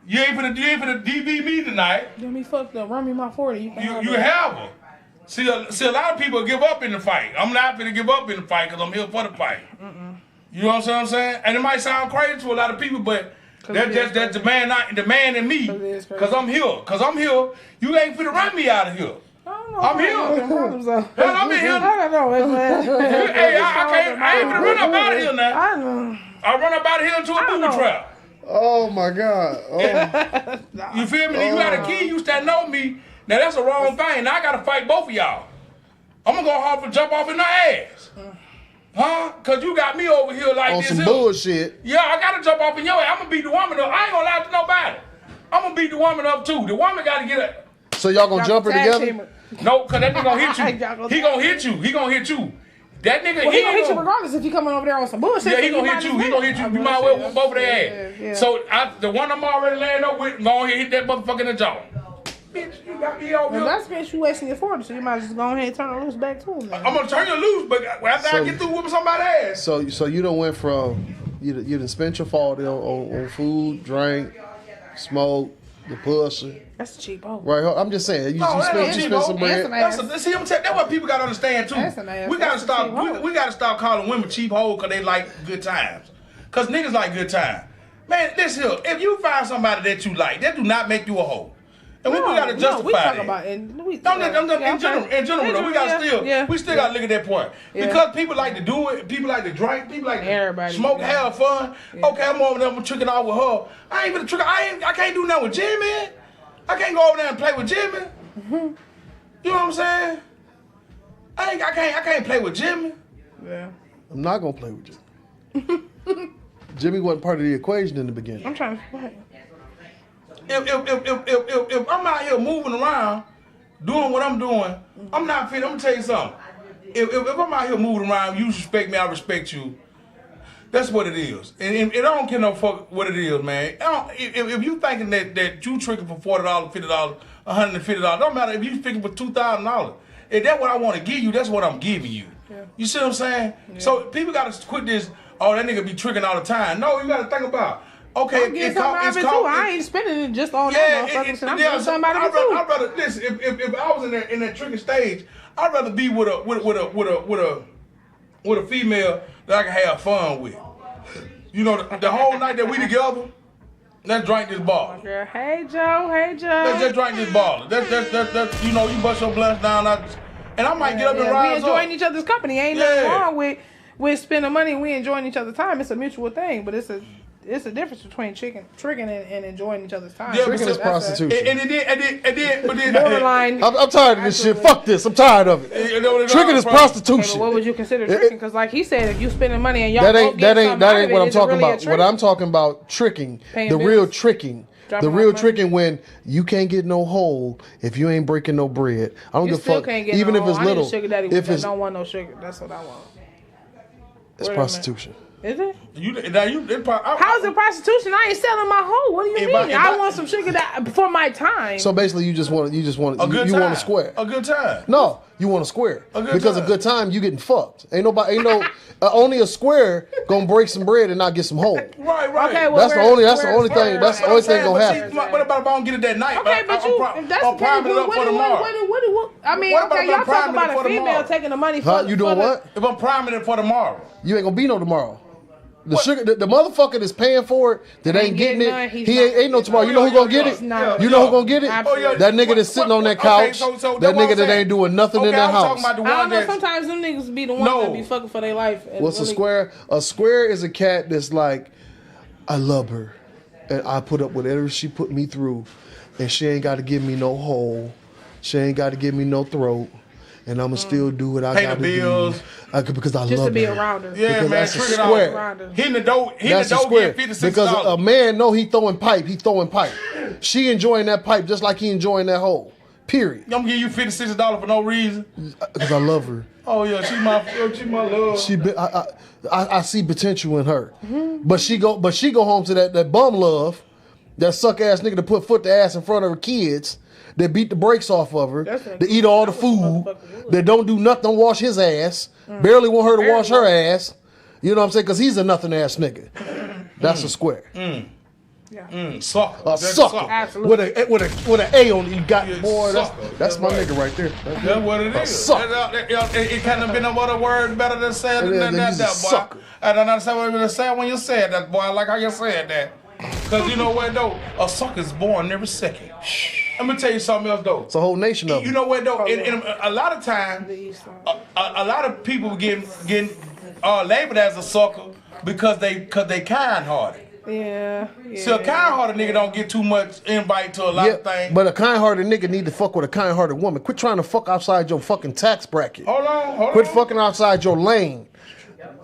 You ain't finna DB me tonight. Get me fucked up. Run me my 40. You have her. See, a lot of people give up in the fight. I'm not finna give up in the fight because I'm here for the fight. You know what I'm saying? And it might sound crazy to a lot of people, but that's the man in me. Because I'm here. You ain't finna run me out of here. I'm here. Hell, I'm in here. I don't know, man. Hey, I ain't finna run up out of here now. I know. I run up out of here into a booby trap. Oh my God. Oh. You feel me? You got a kid, you stand on me. Now that's the wrong thing. Now I gotta fight both of y'all. I'm gonna go hard for jump off in her ass. Huh? Cause you got me over here like on this. On some here. bullshit. Yeah, I gotta jump off in your ass. I'm gonna beat the woman up. I ain't gonna lie to nobody. I'm gonna beat the woman up too. The woman gotta get it. So y'all gonna jump her together? No, cause that nigga gonna hit you. He gonna hit you. He gonna hit you. That nigga, well, he gonna hit you regardless if you coming over there on some bullshit. Yeah, he gonna hit you. He gonna hit you. You might well whoop both of their ass. Yeah. So the one I'm already laying up with, go ahead and hit that motherfucker in the jaw. Bitch, you got me over here. That's bitch, you wasting your 40, so you might just go ahead and turn her loose back to him. I'm gonna turn you loose, but after I get through whooping somebody's ass. So you done went from you done spent your 40 on food, drink, smoke, the pussy. That's cheap, right? I'm just saying, you spent some bread. That's what people gotta understand too. We gotta stop. We gotta stop calling women cheap hoes because they like good times. Cause niggas like good times. Man, listen here. If you find somebody that you like, that do not make you a hoe. And we gotta justify we talk that. About in general, we still gotta look at that point. Because people like to do it, people like to drink, people like to smoke, have fun. Yeah. Okay, I'm over there, I'm tricking out with her. I ain't even trick. I can't do nothing with Jimmy. I can't go over there and play with Jimmy. You know what I'm saying? I can't play with Jimmy. Yeah. I'm not gonna play with Jimmy. Jimmy wasn't part of the equation in the beginning. I'm trying to play. If I'm out here moving around, doing what I'm doing, I'm not fit. I'm gonna tell you something. If I'm out here moving around, you respect me, I respect you. That's what it is. And I don't care no fuck what it is, man. If you thinking that you tricking for $40, $50, $150, don't matter if you tricking for $2,000. If that's what I want to give you, that's what I'm giving you. Yeah. You see what I'm saying? Yeah. So people got to quit this, oh, that nigga be tricking all the time. No, you got to think about, okay, it's called, I ain't spending it just on that motherfucker. I'm doing something out of it too. I'd rather listen. If I was in that tricking stage, I'd rather be with a female that I can have fun with. You know, the whole night that we together, let's drink this bottle. Hey Joe. Let's just drink this bottle. That's you know, you bust your blunts down, and I might get up and rise We enjoying each other's company. Ain't nothing wrong with spending money and we enjoying each other's time. It's a mutual thing, but it's a difference between tricking and enjoying each other's time. Yeah, tricking is prostitution. And then, borderline. I'm tired of this shit. Fuck this. I'm tired of it. Tricking is prostitution. What would you consider tricking? Because like he said, if you spending money and y'all that ain't what I'm talking about. What I'm talking about, tricking, the real tricking. The real tricking when you can't get no hole if you ain't breaking no bread. I don't give a fuck. Even if it's little. If I don't want no sugar, that's what I want. It's prostitution. Is it? How is it prostitution? I ain't selling my hoe. What do you mean? I want some sugar for my time. So basically, you want a square. A good time. No, you want a square because a good time you getting fucked. Ain't only a square gonna break some bread and not get some hole. Right. Okay, well, that's the only thing. That's the only thing gonna happen. What about if I don't get it that night? Okay, but if that's the case, I mean, okay, y'all talk about a female taking the money for. You doing what? If I'm priming it for tomorrow, you ain't gonna be no tomorrow. The sugar, the motherfucker that's paying for it, that ain't getting it, he ain't no tomorrow. You know who gonna get it? You know who gonna get it? That nigga that's sitting on that couch. That nigga that ain't doing nothing in that house. I don't know. Sometimes them niggas be the ones that be fucking for their life. What's a square? A square is a cat that's like, I love her, and I put up whatever she put me through, and she ain't got to give me no hole. She ain't got to give me no throat. and I'ma still do what I Pay the gotta bills. do because I Just love to be her. around her. Yeah, Because man, that's a trick it square. out. Hitting the dough, That's a get square. $56. Because a man know he throwing pipe, She enjoying that pipe just like he enjoying that hole. Period. I'm gonna give you $56 for no reason. Because I love her. Oh yeah, she my love. I see potential in her. But she go home to that bum love, that suck ass nigga that put foot to ass in front of her kids, that beat the brakes off of her, that eat all the food, that don't do nothing, don't wash his ass, barely want her to wash her ass. You know what I'm saying? Because he's a nothing ass nigga. That's a square. Sucker. A sucker. Absolutely. With an A on it, you got Yeah, boy. sucker. That's my nigga right there. That's what it is. sucker. It can't have been no other word better than said than that, He's a boy. sucker. I don't understand what you said when you said that, boy. I like how you said that. Because you know what, though? A sucker's born every second. Let me tell you something else, though. It's a whole nation of them. You know what, though? In a lot of times, a lot of people getting labeled as a sucker because they kind-hearted. Yeah. So a kind-hearted nigga don't get too much invite to a lot of things. But a kind-hearted nigga need to fuck with a kind-hearted woman. Quit trying to fuck outside your fucking tax bracket. Hold on. Quit fucking outside your lane.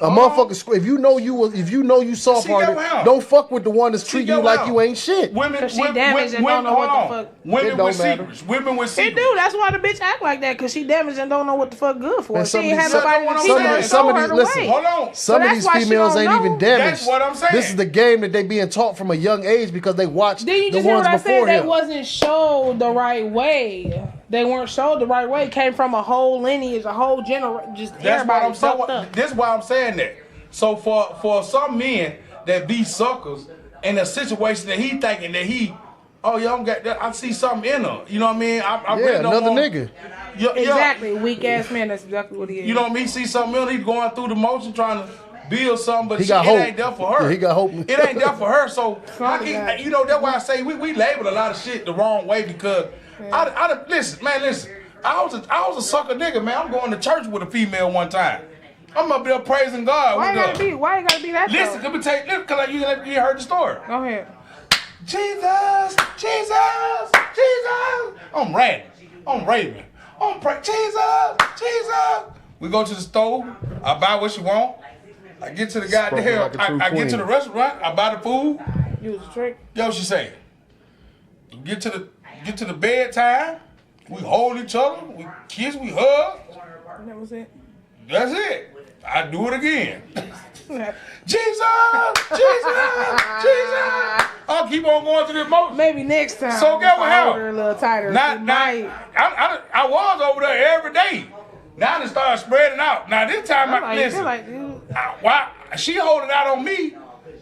A motherfucker, if you know you soft-hearted, don't fuck with the one that's treating you like you ain't shit. Women, She damaged and don't know what the fuck. Women It don't with matter. secrets. Women with It secrets. do. That's why the bitch act like that, because she damaged and don't know what the fuck good for. And She some of ain't these- had nobody to some teach of her these- to some show of her these- the listen, way. Hold on. Some of that's these why she females don't ain't know. even damaged. That's what I'm saying. This is the game that they being taught from a young age because they watched Did you the just hear ones what I before said? They him. wasn't showed the right way. They weren't showed the right way. Came from a whole lineage, a whole generation. Just That's what everybody I'm saying. fucked up. This is why I'm saying that. So for some men that be suckers in a situation that he thinking that y'all got that, I see something in her. You know what I mean? I really don't another want, nigga. Exactly. Weak ass man. That's exactly what he is. You know what I mean? See something in her. He's going through the motion trying to build something, but He got it hope. ain't there for her. Yeah, he got hope. It ain't there for her. So how Something can, got- you know that's why I say we label a lot of shit the wrong way because listen. I was a sucker nigga, man. I'm going to church with a female one time. I'm up there praising God. Why with you gotta her. be? Why you gotta be that? Listen, let me tell you, because you heard the story. Go ahead. Jesus. I'm raving. I'm praying. Jesus. We go to the store. I buy what you want. I get to the goddamn. Spoken like a true I get to the queen. restaurant. I buy the food. Use a trick. Yo, she say, get to the bedtime. We hold each other. We kiss. We hug. That was it. That's it. I do it again. Jesus. I'll keep on going to the emotion. Maybe next time. So get what if I hold hell? her a little tighter. Not, she not, might. I was over there every day. Now it started spreading out. Now this time, I'm like, listen. like, dude. Why she holding out on me?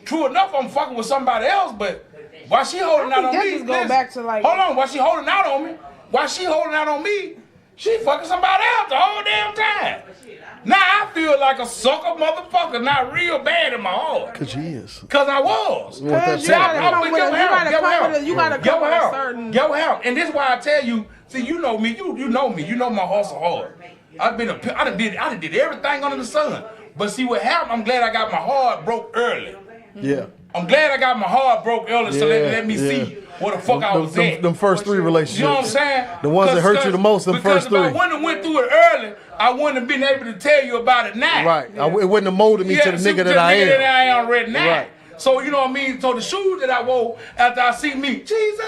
True enough, I'm fucking with somebody else, but why she holding I out on think that me? just go listen, back to, like- hold on. Why she holding out on me? Why she holding out on me? She fucking somebody else the whole damn time. Now I feel like a sucker motherfucker, not real bad in my heart. Cause she is. Cause I was. What that You sound gotta like? come with a- you gotta come with a certain. Yo, how? And this is why I tell you. See, you know me. You know me. You know my hustle hard. I done did everything under the sun. But see what happened? I'm glad I got my heart broke early. Yeah. I'm glad I got my heart broke early, so let me Yeah. see where the fuck I was at. Them first three relationships. You know what I'm saying? The ones that hurt you the most, them first Because three. if I wouldn't have went through it early, I wouldn't have been able to tell you about it now. Right. It wouldn't have molded me to the nigga that I That I am. am right now. Right. So you know what I mean? So the shoes that I wore after I see me, Jesus.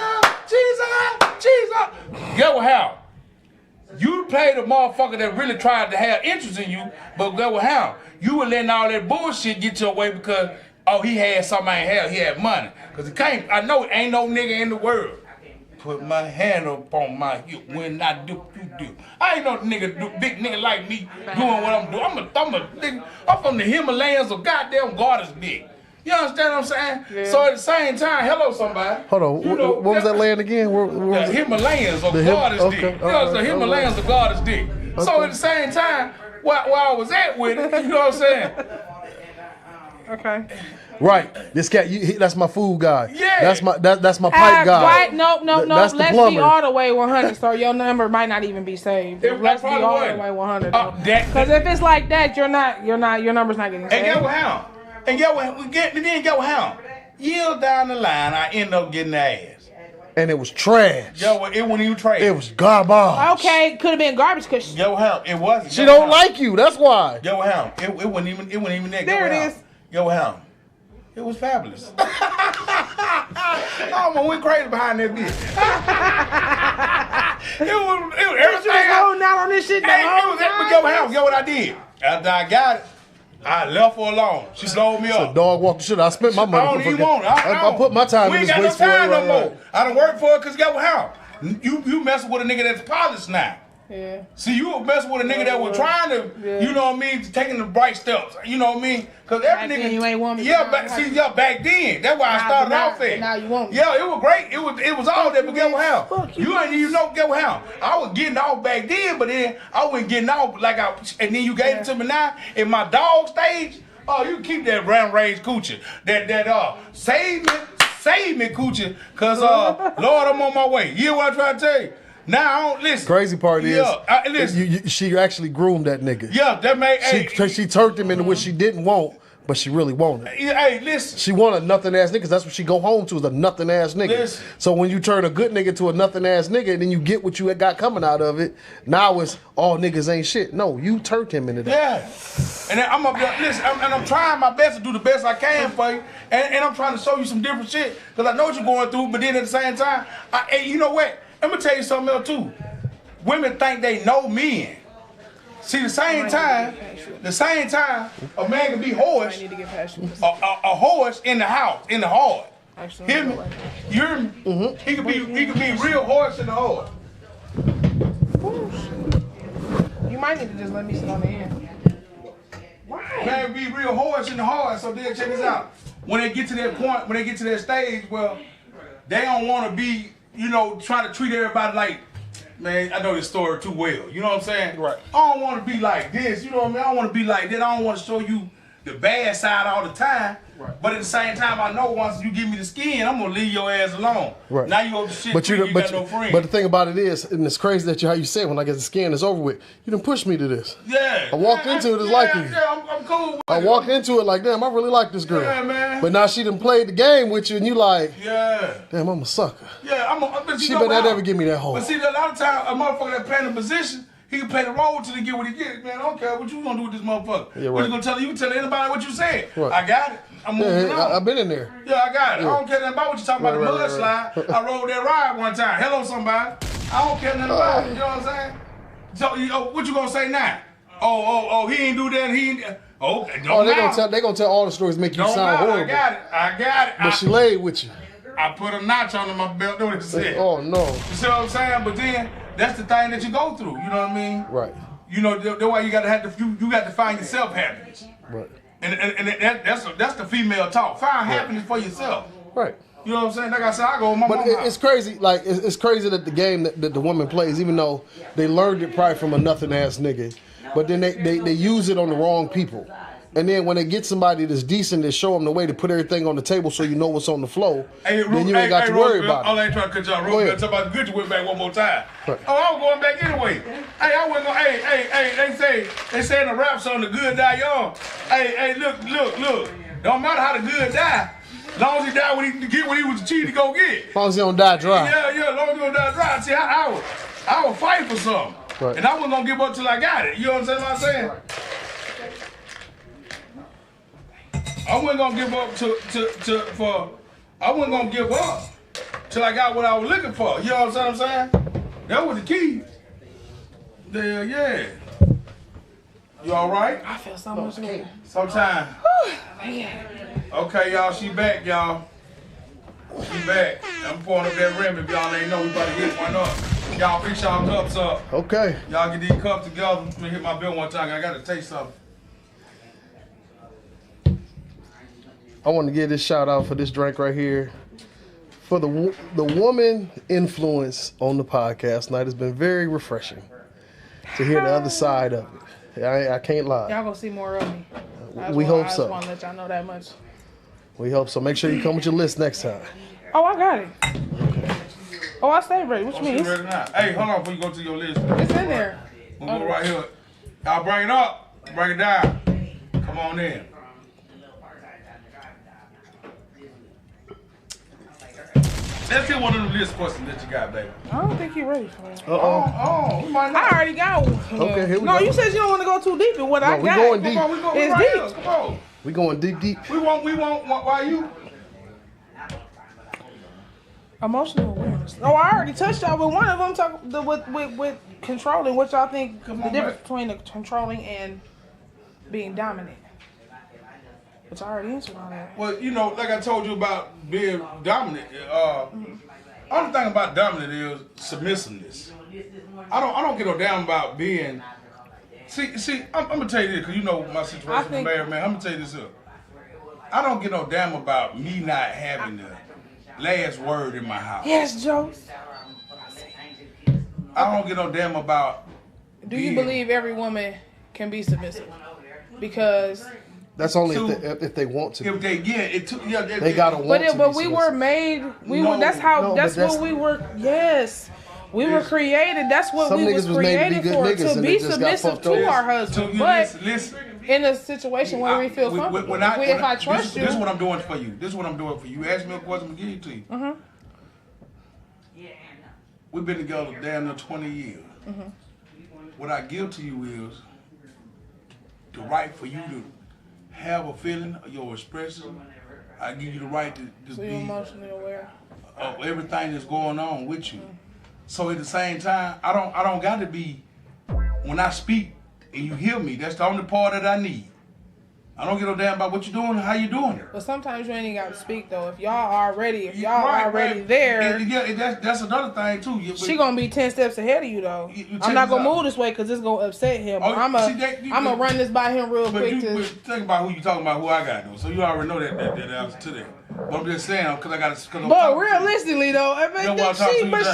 Get what happened? You played a motherfucker that really tried to have interest in you, but get what happened? You were letting all that bullshit get your way because he had something I ain't had. He had money. Cause it can't. I know it ain't no nigga in the world. Put my hand up on my hip when I do, you do. I ain't no big nigga like me doing what I'm doing. I'm a nigga. I'm from the Himalayas of goddamn God is big. You understand what I'm saying? Yeah. So at the same time, hello somebody. Hold on. You know, What was that land again? Where The was it? Himalayas of The God is okay, dick. You know, the okay, Himalayas of God is dick. So Okay. at the same time, where I was at with it, you know what I'm saying? Okay. Right. This cat. That's my food guy. Yeah. That's my pipe guy. Right? Nope. That's the Let's be plumber. all the way 100. So your number might not even be saved. It Let's be probably all would. the way 100. That- Because if it's like that, your number's not getting And saved. get what happened? Then get what happened? Years down the line, I end up getting the ass. and it was trash. Yo, it wasn't even trash. It was garbage. Okay, could have been garbage because Yo, Ham, it wasn't. She don't like you. That's why. Yo, Ham, it wasn't even that. There Yo, it Ham. is. Yo, Ham, it was fabulous. I'm gonna went crazy behind that bitch. it was you was everything. holding out on this shit. Hey, it was that. But yo, Ham, yo, what I did? After I got it, I left her alone. She slowed me up. Dog walked the shit. I spent my money. I don't even want it. I put my time in this We waste ain't for got no time it. no more. I done worked for it because guess what? How? You messing with a nigga that's polished now. Yeah. See, you were messing with a nigga that was trying to, you know what I mean, taking the bright steps. You know what I mean? Because every Back nigga. then you ain't want me Yeah, to back, know. see, yeah, back then. That's why I Nah, started but now- off at. but now you want me. Yeah, it was great. It was all that, but get what how? Fuck you. You ain't even know get what how. I was getting off back then, but then I wasn't getting off like and then you gave it to me now in my dog stage. Oh, you keep that round range coochie. That save me coochie, cause Lord, I'm on my way. You hear what I'm trying to tell you? Now I don't listen. Crazy part is, listen. she actually groomed that nigga. Yeah, that made. She turned him into what she didn't want, but she really wanted. Hey, listen. She wanted a nothing ass nigga. That's what she go home to is a nothing ass nigga. Listen. So when you turn a good nigga to a nothing ass nigga, and then you get what you got coming out of it, now it's all niggas ain't shit. No, you turned him into that. Yeah. And then I'm trying my best to do the best I can for you, and I'm trying to show you some different shit because I know what you're going through. But then at the same time, you know what? I'm gonna tell you something else too. Women think they know men. See, the same time, a man can be I horse, need to get past you. a horse in the house, in the heart. Actually, Hear me? You hear me? He could be real horse in the heart. You might need to just let me sit on the end. Why? Man, be real horse in the heart. So then check this out. When they get to that point, when they get to that stage, well, they don't want to be, trying to treat everybody like, man, I know this story too well. You know what I'm saying? Right. I don't want to be like this. You know what I mean? I don't want to be like that. I don't want to show you the bad side all the time. Right. But at the same time, I know once you give me the skin, I'm gonna leave your ass alone. Right. Now you over the shit. But you got no friends. But the thing about it is, and it's crazy that how you said when I get the skin is over with, you done pushed me to this. Yeah. I walked into it as liking you. Yeah, I'm cool with I it. walked into it like, damn, I really like this girl. Yeah, man. But now she done played the game with you, and you like, Yeah. damn, I'm a sucker. Yeah, but She know better not how? ever give me that hole. But see, a lot of times, a motherfucker that playing a position, he can play the role till he get what he get. Man, I don't care what you gonna do with this motherfucker. Yeah, What right. you gonna tell? You can tell anybody what you said. Right. I got it. I'm moving Yeah, on. I've been in there. Yeah, I got it. Yeah. I don't care nothing about what you talking about. Right, The right, mudslide. I rode that ride one time. Hello, somebody. I don't care nothing about it. You know what I'm saying? So, what you gonna say now? Oh, he ain't do that. He ain't. Okay, don't matter. They gonna tell all the stories, make you Don't sound matter. horrible. I got it. But she laid with you. I put a notch under my belt. Know what it said? Oh no. You see what I'm saying? But then that's the thing that you go through. You know what I mean? Right. You know that's why you you got to find yourself happiness. Right. And that's the female talk. Find happiness for yourself. Right. You know what I'm saying? Like I said, I go with my But mama. it's crazy. Like it's crazy that the game that the woman plays, even though they learned it probably from a nothing ass nigga, but then they use it on the wrong people. And then when they get somebody that's decent, they show them the way to put everything on the table so you know what's on the flow. Then you ain't got to worry about Oh, it. I ain't trying to cut y'all. Go Rose ahead. talk about the good you went back one more time. Right. Oh, I was going back anyway. Hey, I wasn't gonna. They say in the rap song, the good die young. Hey, look. Don't matter how the good die. As long as he died when he get what he was cheating to go get. As long as he don't die dry. Yeah, as long as he don't die dry. See, I was fighting for something. Right. And I wasn't gonna give up till I got it. You understand what I'm saying? I wasn't gonna give up I wasn't gonna give up till I got what I was looking for. You know what I'm saying? That was the key. Yeah. You all right? I feel so much better. Sometime. Okay, y'all, she back, y'all. She back. I'm pouring up that rim. If y'all ain't know, we about to hit one up. Y'all fix y'all cups up. Okay. Y'all get these cups together. Let me hit my bill one time. I gotta taste something. I want to give this shout out for this drink right here. For the woman influence on the podcast tonight has been very refreshing to hear the other side of it. I can't lie. Y'all gonna see more of me. We hope I so. just want to let y'all know that much. We hope so. Make sure you come with your list next time. Oh, I got it. Oh, I stayed ready. What you mean? She ready now. Hey, hold on before you go to your list. It's in there. We'll go right here. Y'all bring it up. Bring it down. Come on in. Let's get one of them list questions that you got, baby. I don't think you're ready for it. Oh, we might I not. already got one. Okay, here we no, go. you said you don't want to go too deep in what I we got. going deep. Come on, we go It's right deep. here. Come on. We going deep. We want. Why you? Emotional awareness. Oh, I already touched y'all with one of them. With controlling. What y'all think Come the on, difference back. between the controlling and being dominant? Which I already answered on that. Well, you know, like I told you about being dominant. Only thing about dominant is submissiveness. I don't get no damn about being. See, I'm gonna tell you this because you know my situation with married man. I'm gonna tell you this here. I don't get no damn about me not having the last word in my house. Yes, Joe. I don't get no damn about. Do you believe every woman can be submissive? Because That's only if they want to. If they They gotta want to. but we were made. That's what we were. Yes. We were created. That's what Some we was niggas was made to be created good for. niggas To and be they just got submissive fucked to over. our husband. But listen. in a situation where we feel comfortable, if I trust you. This is what I'm doing for you. This is what I'm doing for you. You ask me a question, I'm gonna give it to you. Mm-hmm. We've been together damn near 20 years. Mm-hmm. What I give to you is the right for you to have a feeling of your expression. I give you the right to So be you're emotionally aware of everything that's going on with you. So at the same time, I don't got to be, when I speak and you hear me, that's the only part that I need. I don't give no damn about what you're doing, how you doing it. But sometimes you ain't even got to speak though. If y'all already there, And that's another thing too. she gonna be 10 steps ahead of you though. I'm not gonna move this way because it's gonna upset him. I'm gonna run this by him real quick. But think about who you talking about, who I got though. So you already know that I was to that. But I'm just saying because I got to. But realistically though, I mean,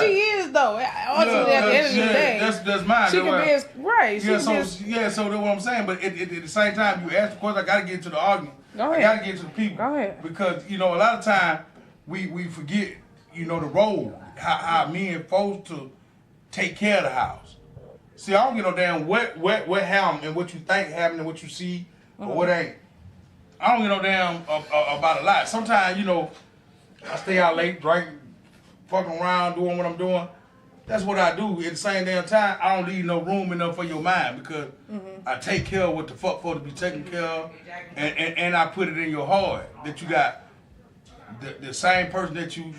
she is though. Ultimately, at the end of the day, that's mine. She can be right. So that's what I'm saying. But at the same time, you ask the question. I got to get to the argument. Go ahead. I got to get to the people. Go ahead. Because a lot of time we forget the role how men supposed to take care of the house. See, I don't get no damn what happened and what you think happened and what you see or what ain't. I don't get no damn about a lot. Sometimes, I stay out late, drinking, fucking around, doing what I'm doing. That's what I do. At the same damn time, I don't leave no room enough for your mind because I take care of what the fuck for to be taken care of, and I put it in your heart that you got the same person that you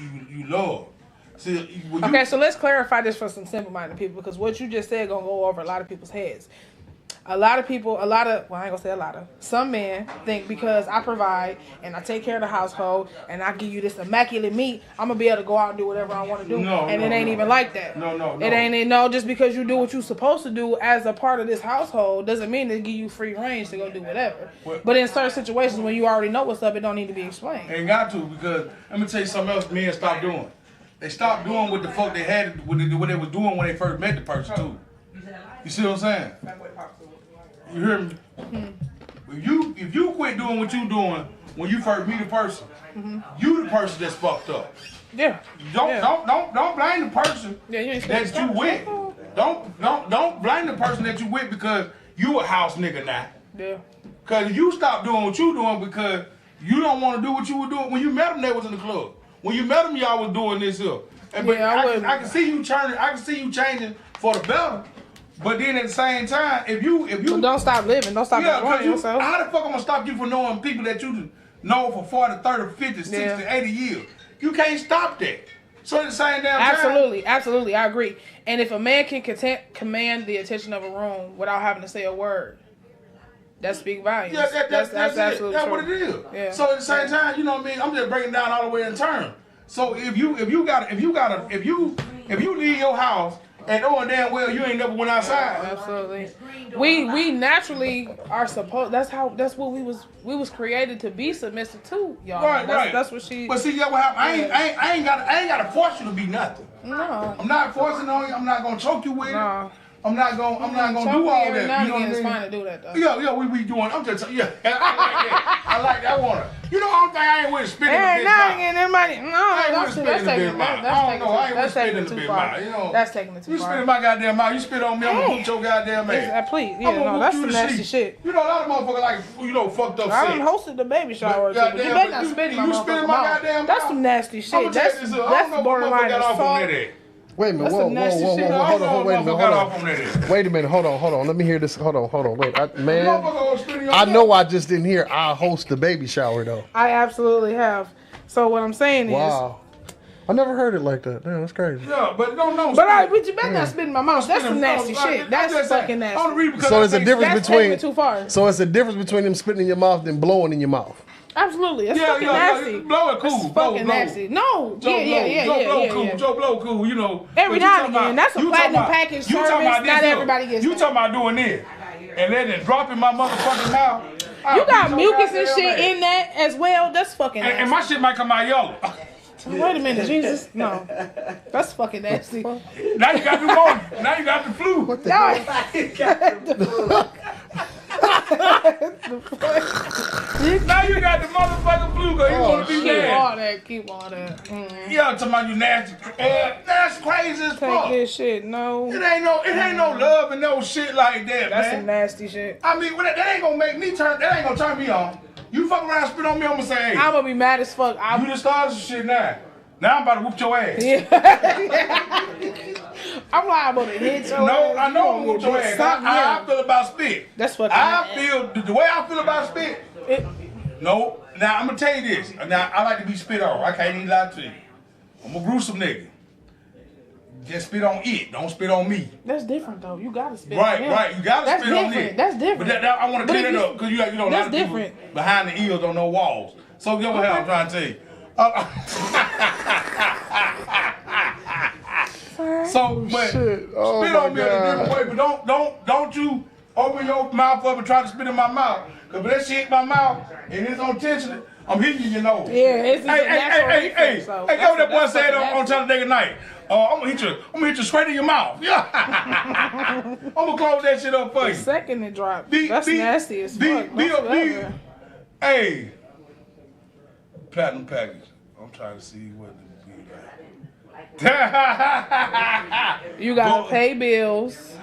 love. See, okay, so let's clarify this for some simple-minded people because what you just said gonna go over a lot of people's heads. Well, I ain't gonna say a lot of. Some men think because I provide and I take care of the household and I give you this immaculate meat, I'm gonna be able to go out and do whatever I want to do. It ain't even like that. No. It ain't just because you do what you're supposed to do as a part of this household doesn't mean they give you free range to go do whatever. But in certain situations when you already know what's up, it don't need to be explained. Ain't got to because let me tell you something else men stop doing. They stopped doing what the fuck they had, what they was doing when they first met the person too. You see what I'm saying? You hear me? If you quit doing what you doing when you first meet a person, you the person that's fucked up. Yeah. Don't blame the person that you with. Don't blame the person that you with because you a house nigga now. Yeah. Cause you stop doing what you doing because you don't want to do what you were doing when you met them. They was in the club. When you met them, y'all was doing this here. I can see you turning. I can see you changing for the better. But then at the same time, if you so don't stop living, don't stop enjoying yourself. How the fuck I'm gonna stop you from knowing people that you know for 40, 30, 50, 60, 80 years? You can't stop that. So at the same damn time. Absolutely, I agree. And if a man can command the attention of a room without having to say a word, that speaks volumes. Yeah, that's absolutely That's true. what it is. Yeah. So at the same time, you know what I mean? I'm just breaking down all the way in turn. So if you leave your house and knowing damn well you ain't never went outside. Absolutely. We naturally are supposed. That's what we was created to be submissive to, y'all. Right. That's what she. But see, what happened? I ain't gotta force you to be nothing. No. I'm not forcing on you. I'm not gonna choke you with it. No. I'm not gonna do all that. You know what I mean? It's fine to do that though. Yeah, we doing. I'm just I like that. I like that one. You know, I don't think I ain't with spending Hey, the now bitch I ain't getting that money. No, I ain't that's taking it. That's taking it too far. You know, That's taking it too you far. spending my goddamn mouth. You spit on me, I'm gonna whoop your goddamn ass. Please, I'm yeah, gonna no, whoop that's you some to nasty sleep. shit. You know, a lot of motherfuckers like, you know, fucked up I sex. done hosted the baby shower too, but you goddamn, better but not spit in my you spit in motherfucking my mouth. goddamn That's mouth. some nasty I'ma shit. tell you this, I don't That's know what borderline motherfucker got off assault. on that at. Wait a minute, That's whoa, some nasty whoa, shit. whoa, I hold don't on, wait a minute, got hold off on. on that at. Wait a minute, hold on. Let me hear this. Hold on. Wait, man. Motherfucker gonna spit in your I know mouth. I just didn't hear I host the baby shower though. I absolutely have. So what I'm saying is, Wow. I never heard it like that. Damn, that's crazy. Yeah, but don't but you better not spit in my mouth. That's some nasty No, shit. That's fucking nasty. So there's a difference That's taking between it too far. So it's a difference between them spitting in your mouth and blowing in your mouth. Absolutely, that's fucking nasty. Blow it cool. That's fucking nasty. No, Joe Blow cool. You know. Every but you now talking and again, about- that's a you platinum talking about- package you talking service. about this, Not look. everybody gets You that. talking about doing this and then it drop in my motherfucking mouth. You got mucus and shit in that as well. That's fucking nasty. And my shit might come out yellow. Wait a minute, Jesus. No. That's fucking nasty. Now you got pneumonia. Now you got the flu. What the No. Now you got the motherfucking flu because you want to be mad. Keep all that. Yeah, talking about you nasty. That's crazy as Take fuck. this shit. No. It ain't no love and no shit like that, That's man. some nasty shit. I mean, that ain't gonna make me turn. That ain't gonna turn me on. You fuck around, spit on me, I'm gonna say, hey. I'm gonna be mad as fuck. You just started some shit now. Now I'm about to whoop your ass. I'm liable to hit your ass. No, I know I'm You gonna whoop your ass. something How I else. feel about spit. That's fucking I feel the way I feel about spit. It- No, now I'm gonna tell you this. Now I like to be spit on. I can't even lie to you. I'm a gruesome nigga. Just spit on it. Don't spit on me. That's different though. You gotta spit. Right, on him. right. You gotta That's spit on different. it. That's different. But I want to But clear if that you- up because you know a lot that's of people different. behind the ears don't know walls. So you know what I'm trying to tell you. So, but shit. Oh, spit my on me in a different God. way. But don't you open your mouth up and try to spit in my mouth. Cause if that shit hit my mouth and it's on tension, I'm hitting you in your nose. Yeah, it's a natural Hey, reflex, so get what that boy that's said fucking on Talladega Night. I'm gonna hit you straight in your mouth. Yeah. I'm gonna close that shit up for you. Second it dropped. That's nasty as fuck. Hey, platinum package. I'm trying to see what the You gotta pay bills.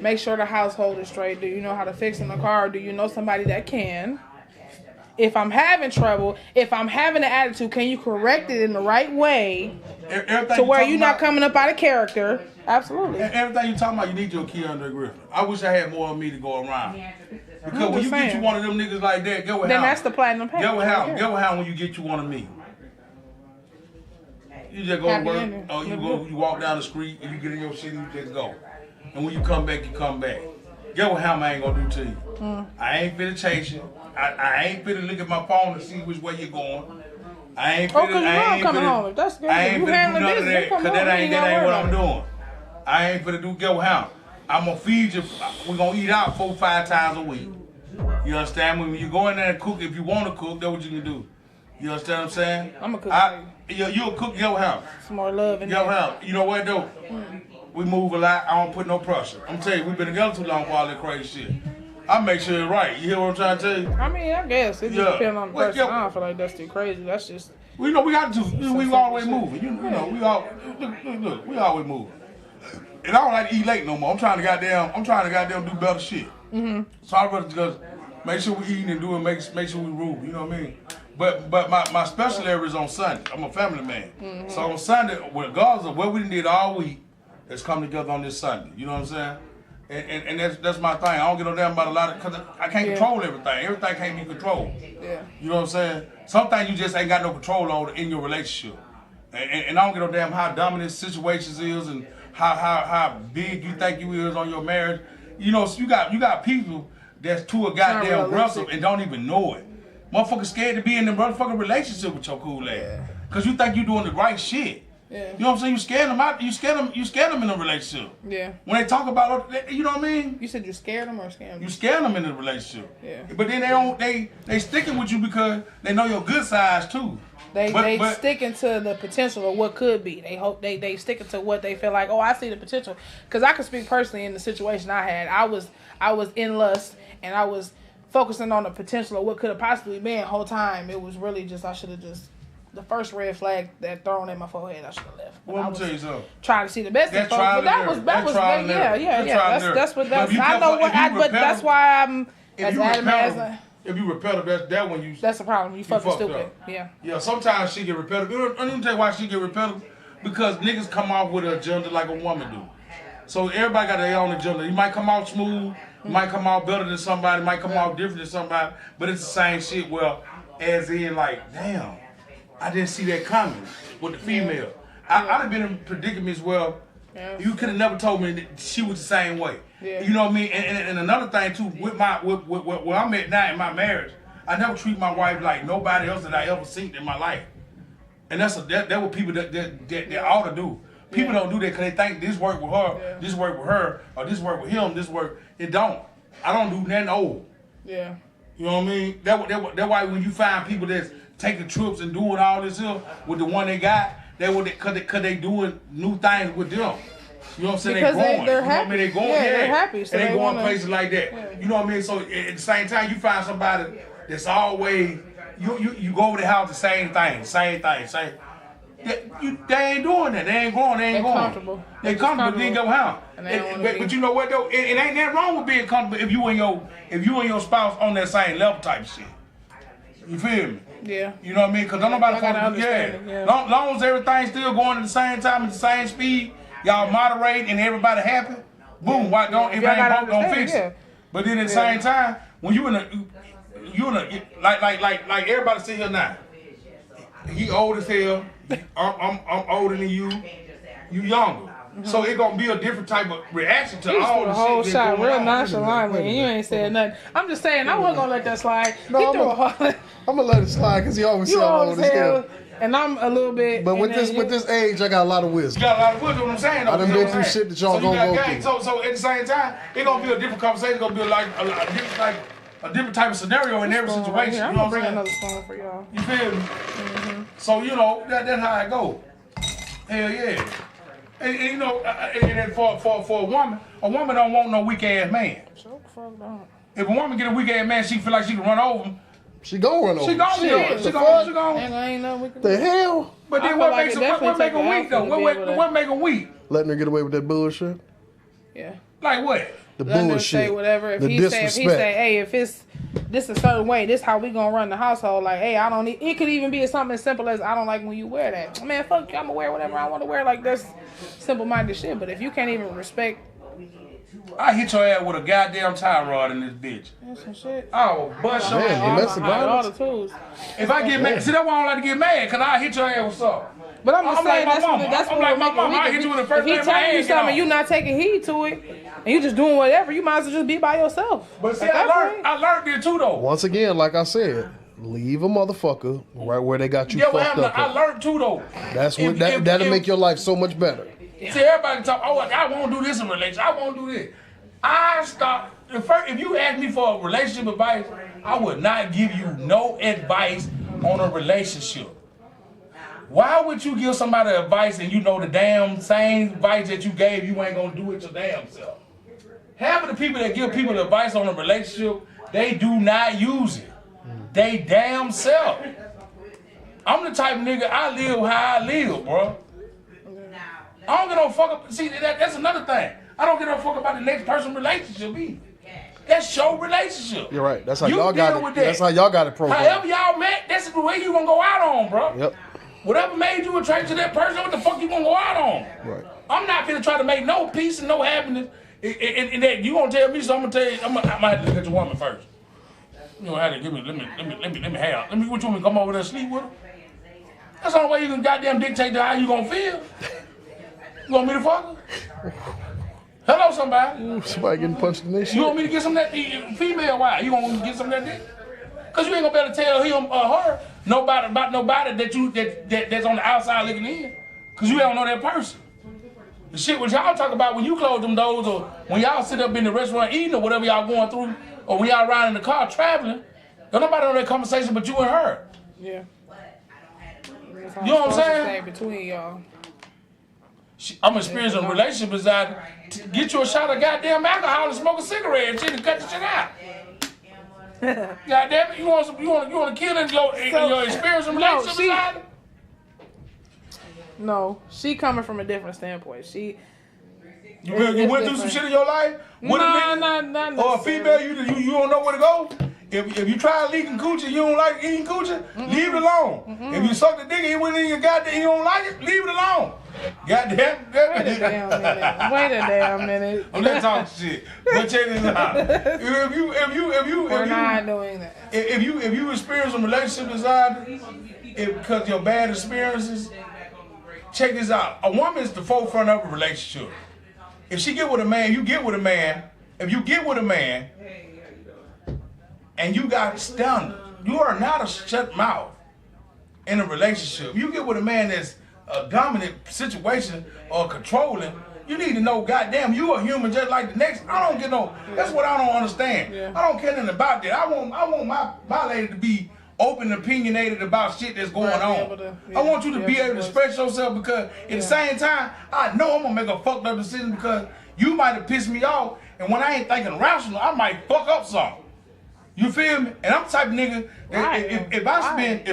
Make sure the household is straight. Do you know how to fix in the car? Do you know somebody that can? If I'm having trouble, if I'm having an attitude, can you correct it in the right way to where you're not coming up out of character? Absolutely. Everything you talking about, you need your key under Griffin. I wish I had more of me to go around. Because when you saying. get you one of them niggas like that, go with Then how. that's the platinum package. Go with how. right Go with how when you get you one of me. You just go Happy to work. ending. Oh, you walk down the street and you get in your shit and you just go. And when you come back, you come back. Get what how I ain't gonna do to you. I ain't finna chase you. I ain't finna look at my phone to see which way you're going. I ain't finna. Oh, 'cause your mom coming home. If that's good, I ain't you finna do handling none of business, that. you come Cause home, that you ain't ain't gotta what worry I'm about doing. I ain't finna do get how. I'm gonna feed you. We're gonna eat out 4-5 times a week. You understand? When you go in there and cook, if you want to cook, that's what you can do. You understand what I'm saying? I'm a cook. You'll cook your house. Some more love in Your there. house. You know what though? We move a lot. I don't put no pressure. I'm telling you, we've been together too long for all that crazy shit. I make sure it's right. You hear what I'm trying to tell you? I mean, I guess it just Yeah. depends on the Well, person. yeah. I don't feel like that's too crazy. That's just We know we got to. We always moving. You know, we all look. We always moving. And I don't like to eat late no more. I'm trying to goddamn do better shit. So I'd rather just make sure we eating and doing, make sure we rule. You know what I mean? But my special area is on Sunday. I'm a family man. So on Sunday, regardless of what we did all week, let's come together on this Sunday. You know what I'm saying? And that's my thing. I don't get no damn about a lot of, because I can't control everything. Everything can't be controlled. yeah. You know what I'm saying? Some things you just ain't got no control over in your relationship. And I don't give no damn how dominant situations is and how big you think you is on your marriage. You know, so you got people that's too goddamn realistic. aggressive and don't even know it. Motherfuckers scared to be in the motherfucking relationship with your cool ass. Cause you think you doing the right shit. Yeah. You know what I'm saying? You scared them out. You scared them in a relationship. Yeah. When they talk about it, you know what I mean? You said you scared them or scared You them? scared them in a relationship. Yeah. But then they sticking with you because they know your good sides too. They But- sticking to the potential of what could be. They hope they sticking to what they feel like. Oh, I see the potential. Because I can speak personally in the situation I had. I was in lust and I was focusing on the potential of what could have possibly been the whole time. It was really just, I should have just, the first red flag that thrown at my forehead, I should have left. Well, I'm tell you something. Trying to see the best in folks, but that was yeah. That's what that's. I know what, but that's why I'm as adamant as. If you repetitive, that when you. That's the problem. You fucking stupid. Up. Yeah. Yeah. Sometimes she get repetitive. Let me tell you why she get repetitive. Because niggas come off with an agenda like a woman do. So everybody got their own agenda. You might come out smooth. You might come out better than somebody. Might come out different than somebody. But it's the same shit. Well, as in like, damn, I didn't see that coming with the female. I'd have been in predicaments where you could have never told me that she was the same way. Yeah. You know what I mean? And another thing too, with where I'm at now in my marriage, I never treat my wife like nobody else that I ever seen in my life. And that's what people that ought to do. People don't do that because they think this work with her, this work with her, or this work with him, this work. It don't. I don't do nothing old. Yeah. You know what I mean? That's why when you find people that's taking trips and doing all this here with the one they got, cause they doing new things with them. You know what I'm saying? Because they growing. they're you know happy. What I mean? They going, they're happy. So and they going wanna, places like that. Yeah. You know what I mean? So at the same time, you find somebody that's always you go over the house the same thing. They ain't doing that. They ain't growing. They ain't going. Comfortable. They comfortable. They ain't go house. But you know what though? It ain't that wrong with being comfortable if you and your spouse on that same level type shit. You feel me? Yeah. You know what I mean? Because don't nobody understand it. Long as everything's still going at the same time at the same speed, y'all moderate and everybody happy. Boom. Why don't if it ain't broke, don't fix it. But then at the same time, when you in a like everybody sit here now. He old as hell. I'm older than you. You younger. Mm-hmm. So it gonna be a different type of reaction to all the whole shit. shot real nonchalantly, and you ain't said nothing. I'm just saying, I wasn't gonna let that slide. No, I'm gonna let it slide because he always said old as hell. And I'm a little bit. But with this age, I got a lot of wisdom. You got a lot of wisdom. What I'm saying. I done been through shit that y'all gonna go through. So at the same time, it's gonna be a different conversation. It's gonna be like a different type of scenario in every situation. I'm you know gonna bring what I'm another spoon for y'all. You feel me? Mm-hmm. So you know that's how it go. Hell yeah. And you know, and for a woman don't want no weak ass man. If a woman get a weak ass man, she feel like she can run over him. She gon' run over. She gon' do it. She gon'. Ain't nothing we can The hell? But then what makes her weak though? What make her weak? Letting her get away with that bullshit. Yeah. Like what? The Letting her bullshit. say whatever. If the he disrespect. say, hey, if it's this a certain way, this how we gonna run the household. Like, hey, I don't need. It could even be something as simple as I don't like when you wear that. Man, fuck you. I'ma wear whatever I want to wear. Like that's simple-minded shit. But if you can't even respect. I hit your ass with a goddamn tie rod in this bitch. That's some shit. Oh, bust your ass. Domestic all the violence. tools. If I get mad, see that's why I don't like to get mad, cause I hit your ass with something. But I'm just saying like that's what my we're mama. I making. hit you with the first If he thing my telling you hand something, get you on. not taking heed to it, and you just doing whatever, you might as well just be by yourself. But see, At that point. I learned it too though. Once again, like I said, leave a motherfucker right where they got you Yeah, what fucked happened? up. I learned too though. That's what that'll make your life so much better. See, everybody talk. Oh, I won't do this in a relationship. I won't do this. I stop. If you ask me for a relationship advice, I would not give you no advice on a relationship. Why would you give somebody advice and you know the damn same advice that you gave, you ain't gonna do it your damn self? Half of the people that give people advice on a relationship, they do not use it. They damn self. I'm the type of nigga, I live how I live, bro. I don't get no fuck up. See, that's another thing. I don't get no fuck about the next person's relationship either. That's your relationship. You're right. That's how You y'all got deal it. with that. That's how y'all got it programmed. However y'all met, that's the way you gonna go out on, bro. Yep. Whatever made you attracted to that person, what the fuck you gonna go out on? Right. I'm not gonna try to make no peace and no happiness. And that you gonna tell me, so I'm gonna tell you, I'm gonna have to look at your woman first. You know, have to let me have. What you want me to come over there and sleep with her? That's the only way you can goddamn dictate to how you gonna feel. You want me to fuck her? Hello, somebody. Ooh, somebody getting punched in their shit. You want me to get some of that female? Why? You want me to get some of that dick? Cause you ain't gonna be able to tell him or her about nobody that's on the outside looking in. Cause you don't know that person. The shit what y'all talk about when you close them doors or when y'all sit up in the restaurant eating or whatever y'all going through or when y'all riding in the car traveling, don't nobody know that conversation but you and her. Yeah. You know what I'm saying? Between y'all. I'm experiencing a relationship designed to get you a shot of goddamn alcohol and smoke a cigarette and shit and cut the shit out. God damn it, you want to kill in your experience in relationship society? No, she coming from a different standpoint. You went through some shit in your life? Not or a female, you don't know where to go? If you try leaking coochie, you don't like eating coochie, leave it alone. If you suck the dick and it went in your goddamn, you don't like it, leave it alone. Goddamn. Wait a damn minute. I'm not talking shit. But check this out. We're not doing that. If you experience some relationship anxiety because your bad experiences, check this out. A woman is the forefront of a relationship. If she get with a man, you get with a man. If you get with a man and you got standards, you are not a shut mouth in a relationship. You get with a man that's a dominant situation or controlling, you need to know, goddamn, you a human just like the next. I don't get no, that's what I don't understand. Yeah. I don't care nothing about that. I want my lady to be open and opinionated about shit that's going on. I want you to be able to express yourself because at the same time, I know I'm gonna make a fucked up decision because you might have pissed me off, and when I ain't thinking rational, I might fuck up something. You feel me? And I'm the type of nigga that if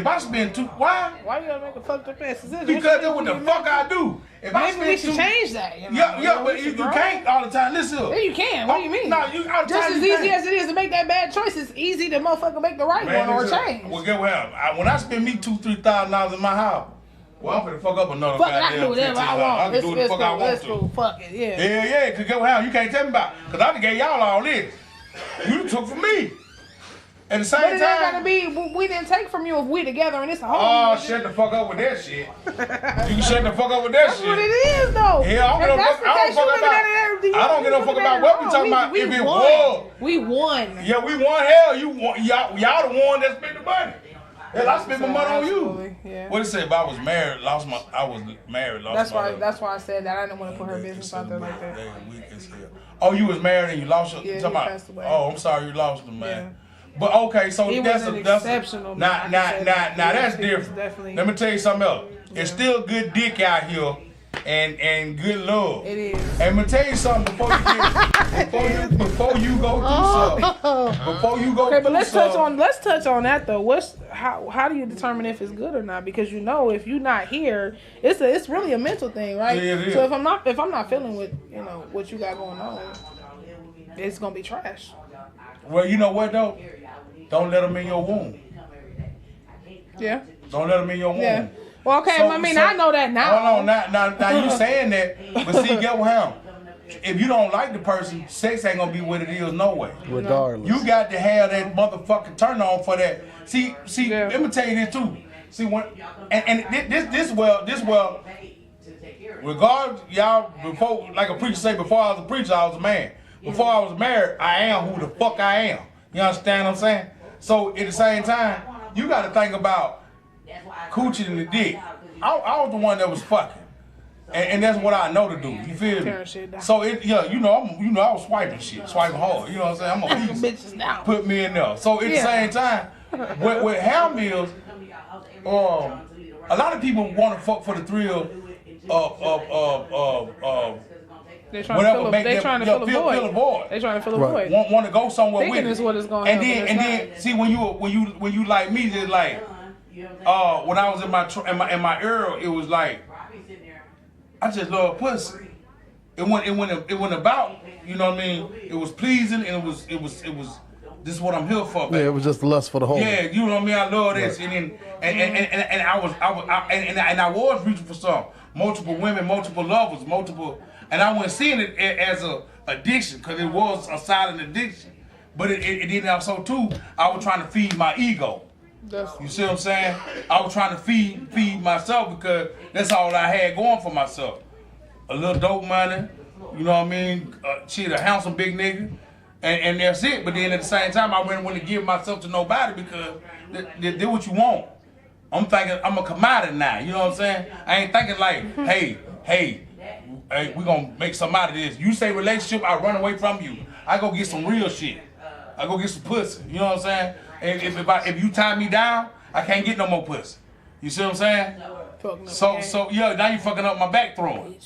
I spend too, why? Why you gotta make a fucked up ass decision? Because that's what the fuck I do. If maybe we should change that. You know? Yeah, but you can't all the time. Listen. Yeah, you can. What do you mean? No, you all the just time. As easy as it is to make that bad choice, it's easy to motherfucker make the right one or change. Well, get what? When I spend me $2,000-$3,000 in my house, well, I'm finna fuck up another goddamn. I can do whatever I want. I can do what the fuck I want to. Fuck it, yeah. Yeah, cause get what? You can't tell me about. Cause I done gave y'all all this. You took from me. At the same time, it ain't gotta be. We didn't take from you if we together and it's a whole. Oh, shut the fuck up with that shit. You can shut the fuck up with that that's shit. That's what it is, though. Yeah, I don't get no fuck about what we talking about. If it was, we won. Yeah, we won. Hell, you won. Y'all the one that spent the money. Hell, I spent my money on you. Yeah. What it say? If I was married, lost my husband. That's why I said that. I didn't want to put her business out there like that. Oh, you was married and you lost your. Yeah, he passed away. Oh, I'm sorry you lost him, man. Yeah. But okay, so that's exceptional. Now that's different. Let me tell you something else. Yeah. It's still good dick out here, and good love. It is. And I'm gonna tell you something before you go do something. Before you go. Okay, but let's touch on that though. How do you determine if it's good or not? Because if you're not here, it's really a mental thing, right? Yeah, it is. So if I'm not feeling what you got going on, it's gonna be trash. Well, you know what though? Don't let them in your womb. Yeah. Don't let them in your womb. Yeah. Well, okay. I know that now. Hold on. Now you saying that, but see, get what happened. If you don't like the person, sex ain't gonna be what it is no way. Regardless. You got to have that motherfucking turn on for that. See. Yeah. Let me tell you this too. See when this well. Regardless, y'all before, like a preacher say, before I was a preacher, I was a man. Before I was married, I am who the fuck I am. You understand what I'm saying? So at the same time, you got to think about coochie and the dick. I was the one that was fucking, and that's what I know to do. You feel me? So I was swiping hard. You know what I'm saying? I'm a beast. Put me in there. So at the same time, with hair meals, a lot of people want to fuck for the thrill of They're trying to fill a void. They're trying to fill a void. Want to go somewhere with it. Thinking is what is going to happen. And then see when you like me, just like when I was in my era, it was like I just love pussy. It went about, you know what I mean? It was pleasing and it was this is what I'm here for, baby. Yeah, it was just the lust for the whole. Yeah, you know what I mean? I love this. Right. And I was reaching for some multiple women, multiple lovers, multiple. And I wasn't seeing it as a addiction because it was a silent addiction. But it didn't also too, I was trying to feed my ego. You see what I'm saying? I was trying to feed myself because that's all I had going for myself. A little dope money, you know what I mean? Shit, a handsome big nigga. And that's it. But then at the same time, I really wouldn't give myself to nobody because they're what you want. I'm thinking I'm a commodity now, you know what I'm saying? I ain't thinking like, hey, we gonna make something out of this. You say relationship, I run away from you. I go get some real shit. I go get some pussy. You know what I'm saying? And if you tie me down, I can't get no more pussy. You see what I'm saying? So yeah, now you fucking up my back throwing.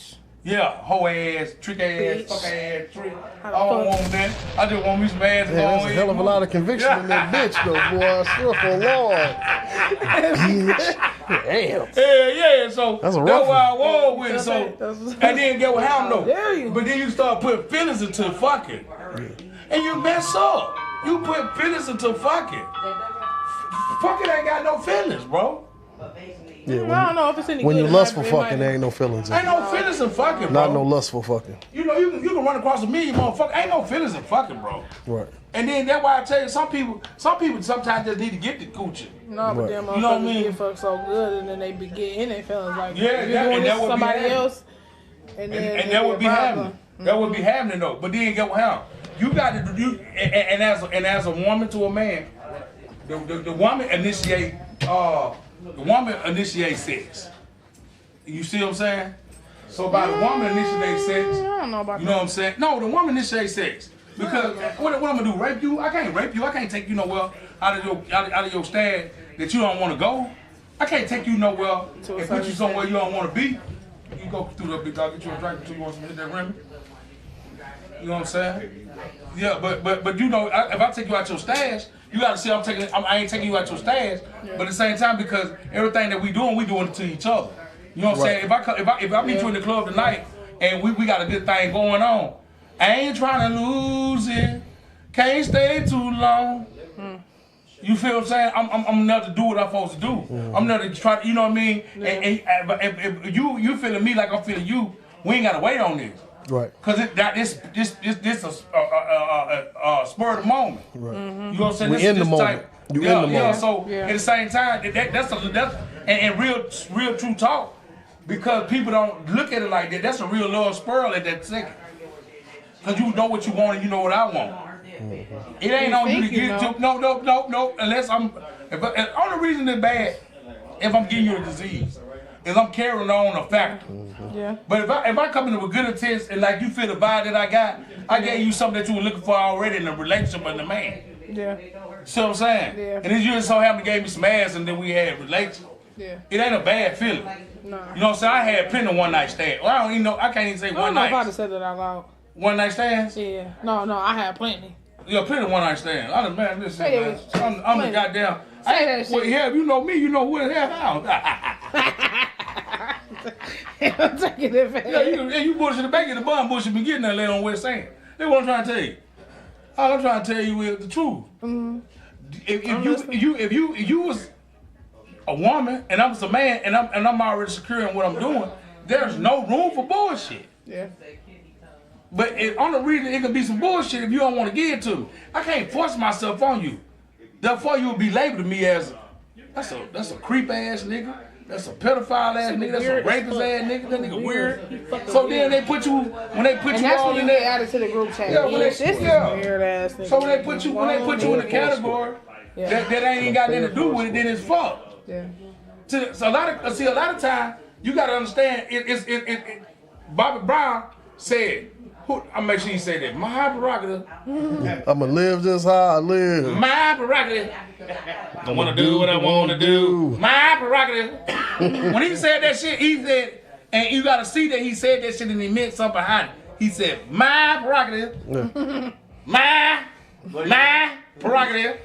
Yeah, hoe ass, trick ass, Bitch. fuck ass, trick. I How the don't fuck? want that. I just want me some ass. Man, there's a hell of a lot of conviction in that bitch, though, boy. I swear for Lord. Bitch. Damn. Yeah. So That's a that's rough why I was with it. So, That's- and then get what happened though. dare you? But then you start putting feelings into fucking, and you mess up. You put feelings into fucking. Fucking ain't got no feelings, bro. Yeah, I don't know if it's any when good you or lustful not, it fucking, might- there ain't no feelings in Ain't it. no feelings in fucking, bro. Not no lustful fucking. You know, you can run across a million motherfuckers. Ain't no feelings in fucking, bro. Right. And then that's why I tell you, some people sometimes just need to get the coochie. No, but Right. them You know what I motherfuckers mean? get fucked so good, and then they be getting in their feelings like, Yeah, you're that- doing and this that to would be somebody happening. else, and then And they that would get be a happening. problem. That would be happening though. But then get what happened. You got to you and as a woman to a man, the woman initiate sex. You see what I'm saying? So by the woman initiate sex, I don't know about you know what I'm saying? No, the woman initiate sex. Because what I'm gonna do? Rape you? I can't rape you. I can't take you nowhere out of your stand that you don't want to go. I can't take you nowhere and put you somewhere you don't want to be. You go through the big dog, get you a drink until you want to hit that rim. You know what I'm saying? Yeah, but you know, if I take you out your stash, you gotta see I ain't taking you out your stash, but at the same time, because everything that we doing it to each other. You know what I'm saying? If I meet you in the club tonight and we got a good thing going on, I ain't trying to lose it. Can't stay too long. You feel what I'm saying? I'm not to do what I'm supposed to do. I'm not to try to, you know what I mean? And if you feeling me like I'm feeling you, we ain't gotta wait on this. Right. Cause this a spur of the moment. Right. You know what I'm saying? We in the moment. You in the moment. Yeah. So at the same time, that's real true talk. Because people don't look at it like that. That's a real love spur at that second. Cause you know what you want and you know what I want. It ain't on you to get to. No. Unless the only reason it's bad if I'm giving you a disease is I'm carrying on a factor. Yeah. But if I come in with good intent and like you feel the vibe that I gave you something that you were looking for already in a relationship with the man. Yeah. See what I'm saying? Yeah. And then you just so happened to gave me some ass and then we had a relationship. Yeah. It ain't a bad feeling. No. You know what I'm saying? I had plenty of one night stands. Well, I don't even know. I can't even say I one don't know if I'd night. have said that out loud. One night stands? Yeah. No, I had plenty. Yeah, plenty of one night stands. I done, man, listen, Say man. it. I'm the Plenty. goddamn. Say that Well, shit. yeah, if you know me, you know who the hell I I'm taking it back. Yeah, you bullshit the back of the bun, bullshit been getting that later on West End. That's what I'm trying to tell you. All I'm trying to tell you is the truth. If you was a woman and I was a man and I'm already secure in what I'm doing, there's no room for bullshit. Yeah. But on the reason it could be some bullshit if you don't want to give it to me. I can't force myself on you. Therefore, you will be labeled to me as that's a creep ass nigga. That's a pedophile ass nigga. That's a rapist ass nigga. That nigga weird. So then they put you when they put And you that's all when you in get there. added to the group chat. Yeah, when Bitch, they- this is yeah. weird ass nigga. So when they put you in a category that ain't got nothing to do with it, then it's fucked. Yeah. So a lot of time you gotta understand it Bobby Brown said, I'll make sure you say that. My prerogative. I'ma live just how I live. My prerogative. I wanna do what I wanna do. My prerogative. When he said that shit, he said, and you gotta see that he said that shit and he meant something behind it. He said, my prerogative. Yeah. My prerogative.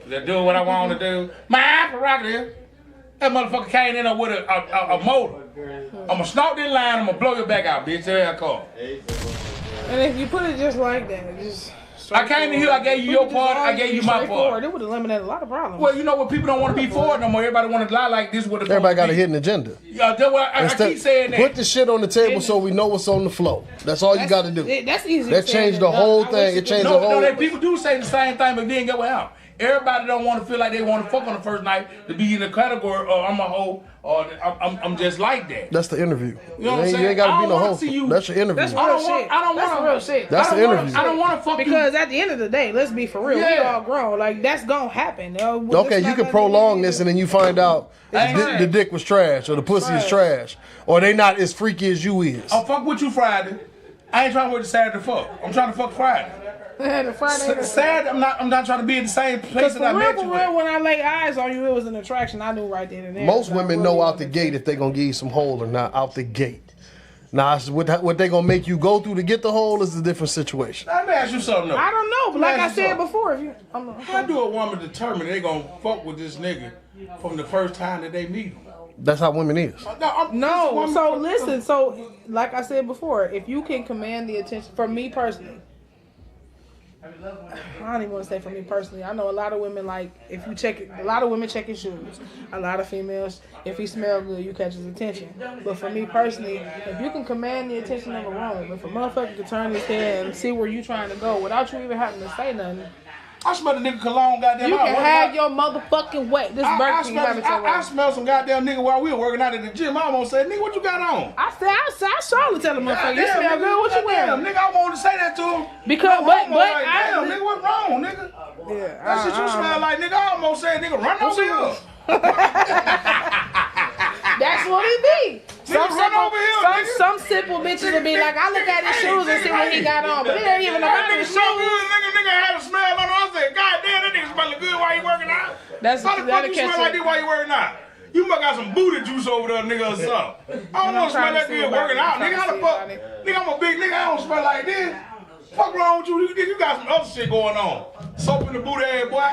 They're doing what I want to do. My prerogative. That motherfucker came in there with a motor. I'ma snort this line, I'ma blow your back out, bitch. There I come. And if you put it just like that, just I came in here, I gave you your part, I gave you my part. It would eliminate a lot of problems. Well, you know what? People don't want to be for it no more. Everybody want to lie like this. What Everybody got a hidden agenda. Yeah, that's what I keep saying that. Put the shit on the table so we know what's on the floor. That's all you got to do. That's easy. That changed the whole thing. It changed the whole. No, people do say the same thing, but then get what happened. Everybody don't want to feel like they want to fuck on the first night to be in the category or I'm a hoe or I'm just like that. That's the interview. You know what I'm saying? You ain't got to be I no don't hoe. wanna see you- That's your interview. That's real shit. That's real shit. That's the interview. I don't want to fuck Because at the end of the day, let's be for real. We Yeah. all grown. Like that's gonna happen. Okay, you can prolong this and then you find out the dick was trash or the pussy is trash or they not as freaky as you is. I'll fuck with you Friday. I ain't trying to wait to Saturday to fuck. I'm trying to fuck Friday. the Friday. Saturday, I'm not trying to be in the same place that I met you For real, at. when I lay eyes on you, it was an attraction. I knew right then and there. Most that I women really know out wanted the to gate if they gonna give you some hole or not out the gate. Nah, it's what they gonna make you go through to get the hole is a different situation. Let me ask you something though. I don't know, but like I said before, if you, How do a woman determine they gonna fuck with this nigga from the first time that they meet him? That's how women is. No, so listen, so like I said before, if you can command the attention, for me personally, I don't even want to say for me personally. I know a lot of women like if you check it. A lot of women check his shoes. A lot of females, if he smell good, you catch his attention. But for me personally, if you can command the attention of a woman, if a motherfucker can turn his head and see where you trying to go without you even having to say nothing, I smell the nigga cologne goddamn. you can have your motherfucking way. This Burger King I smell some goddamn nigga while we were working out at the gym. I almost said, nigga, what you got on? I surely tell the motherfucker, you smell nigga, good. What you wearing? Nigga, I wanted to say that to him. Because, damn, nigga, what's wrong, nigga? Yeah, That shit you smell like, nigga. I almost said, nigga, run over here. That's what it be. Some simple bitches will be like, I look at his shoes and see what he got on, but it ain't even about his shoes. Nigga had a smell on him. I said, God damn, that nigga smelling good while he working out. How the fuck you smell like this while you working out? You must got some booty juice over there, nigga, or something. I don't want to smell that good working out. Nigga, how the fuck? Nigga, I'm a big nigga. I don't smell like this. Fuck wrong with you? You got some other shit going on. Soap in the booty ass, boy.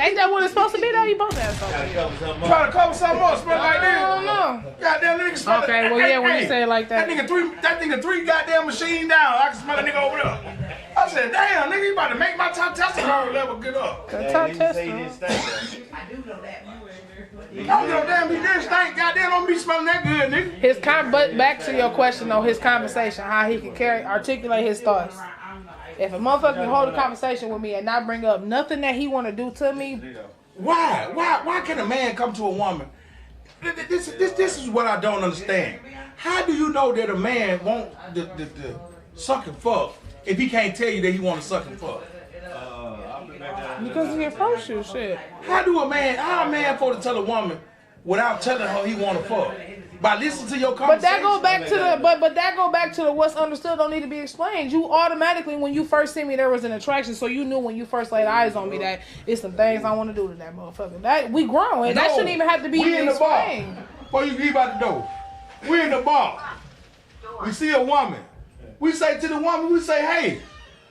Ain't that what it's supposed to be though? You both have something. Try to cover something up, smell like this. I don't know. Goddamn nigga smell Okay, well yeah, when you say it like that. That nigga three goddamn machine down. I can smell a nigga over there. I said, damn, nigga, you about to make my top testosterone level get up. The top testosterone. I do know that. I don't give a damn, he didn't stink. Goddamn, don't be smelling that good, nigga. But back to your question though, his conversation, how he can articulate his thoughts. If a motherfucker can hold a conversation with me and not bring up nothing that he want to do to me, why can a man come to a woman? This is what I don't understand. How do you know that a man want the suck and fuck if he can't tell you that he want to suck and fuck? because he approached you, shit. How a man supposed to tell a woman without telling her he want to fuck? By listening to your conversation. But that go back to the what's understood don't need to be explained. You automatically, when you first see me, there was an attraction, so you knew when you first laid eyes on me that it's some things I want to do to that motherfucker. That we grown, and that shouldn't even have to be explained. Before you leave out the door, we in the bar. We see a woman. We say to the woman, we say,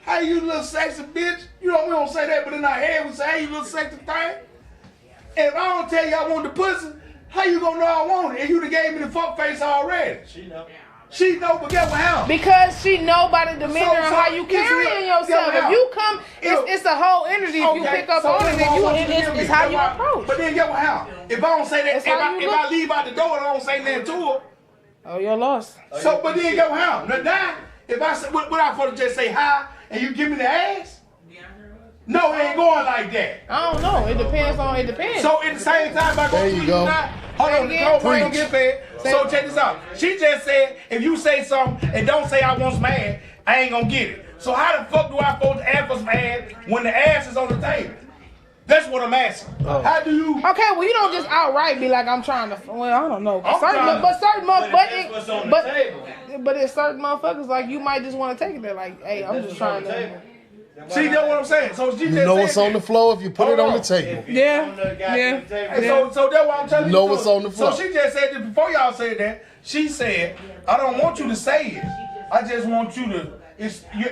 hey, you little sexy bitch. You know, we don't say that, but in our head, we say, hey, you little sexy thing. If I don't tell you I want the pussy, how you gonna know I want it? And you done gave me the fuck face already. She know, but guess what happened? Because she know by the demeanor and how you carrying yourself. If you come, it's a whole energy. If you pick up on it, it's how you approach. But then guess what happened? If I don't say that, if I leave out the door and I don't say nothing to her, oh, you're lost. So, but then guess what happened? Now, if I say, what I supposed to just say hi and you give me the ass? No, it ain't going like that. I don't know. It depends. So at the same time, if I go to you not, hold on, the cold don't get fed. So check this out. She just said, if you say something and don't say I want some ass, I ain't gonna get it. So how the fuck do I supposed to ask for some ass when the ass is on the table? That's what I'm asking. Oh. How do you? Okay, well you don't just outright be like I'm trying to. Well, I don't know. But it's certain motherfuckers like you might just want to take it there. Like, hey, I'm just trying to. See, that's what I'm saying. So she just know what's on the floor if you put it on the table. Yeah. So that's why I'm telling you. Know what's on the floor. So she just said that before y'all said that. She said, I don't want you to say it. I just want you to.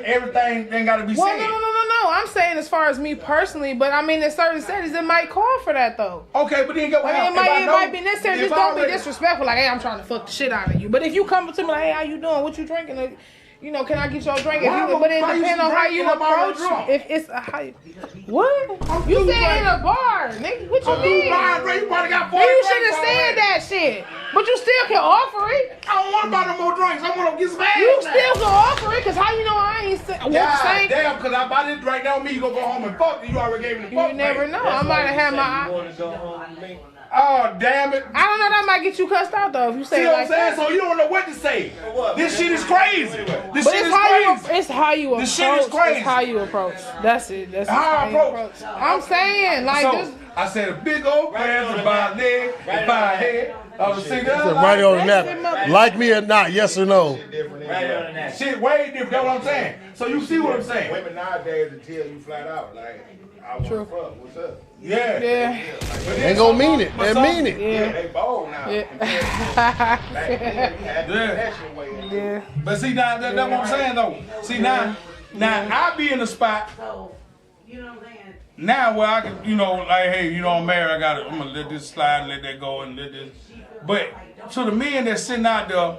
Everything ain't got to be said. No. I'm saying as far as me personally, but I mean in certain settings it might call for that though. Okay, but then go. It might be necessary. Just don't be disrespectful. Like, hey, I'm trying to fuck the shit out of you. But if you come to me like, hey, how you doing? What you drinking? You know, can I get your drink? But it depends on how you approach. If it's what? You said in a bar, nigga. What you mean? You probably got 40 you should have said that shit. But you still can offer it. I don't want to buy no more drinks. I want to get some ass. You still can offer it, cause how you know I ain't want the same? Damn, cause I buy this drink now. Me, you gonna go home and fuck. You already gave me the fuck. You never know. I might have had my. You want to go home with me? Oh, damn it. I don't know, that might get you cussed out though if you say it like that. So you don't know what to say. This shit is crazy. It's how you approach. This shit is crazy. It's how you approach. That's it. That's how I approach. I'm saying, like this. I said a big old pants, a fine leg, a fine head. Right on the nap. Like me or not, yes or no. Shit way different. That's what I'm saying. So you see what I'm saying. Women nowadays will tell you flat out, like, I want to fuck. What's up? Yeah. Yeah. But Ain't gonna mean it. They mean it. Yeah. They bold now. Yeah. Yeah. Yeah. But see now that's what I'm saying though. See now I be in the spot So, you know what I'm saying? now where I can, you know, like, hey, you know, I'm married, I'm gonna let this slide and let that go and let this. But to the men that's sitting out there,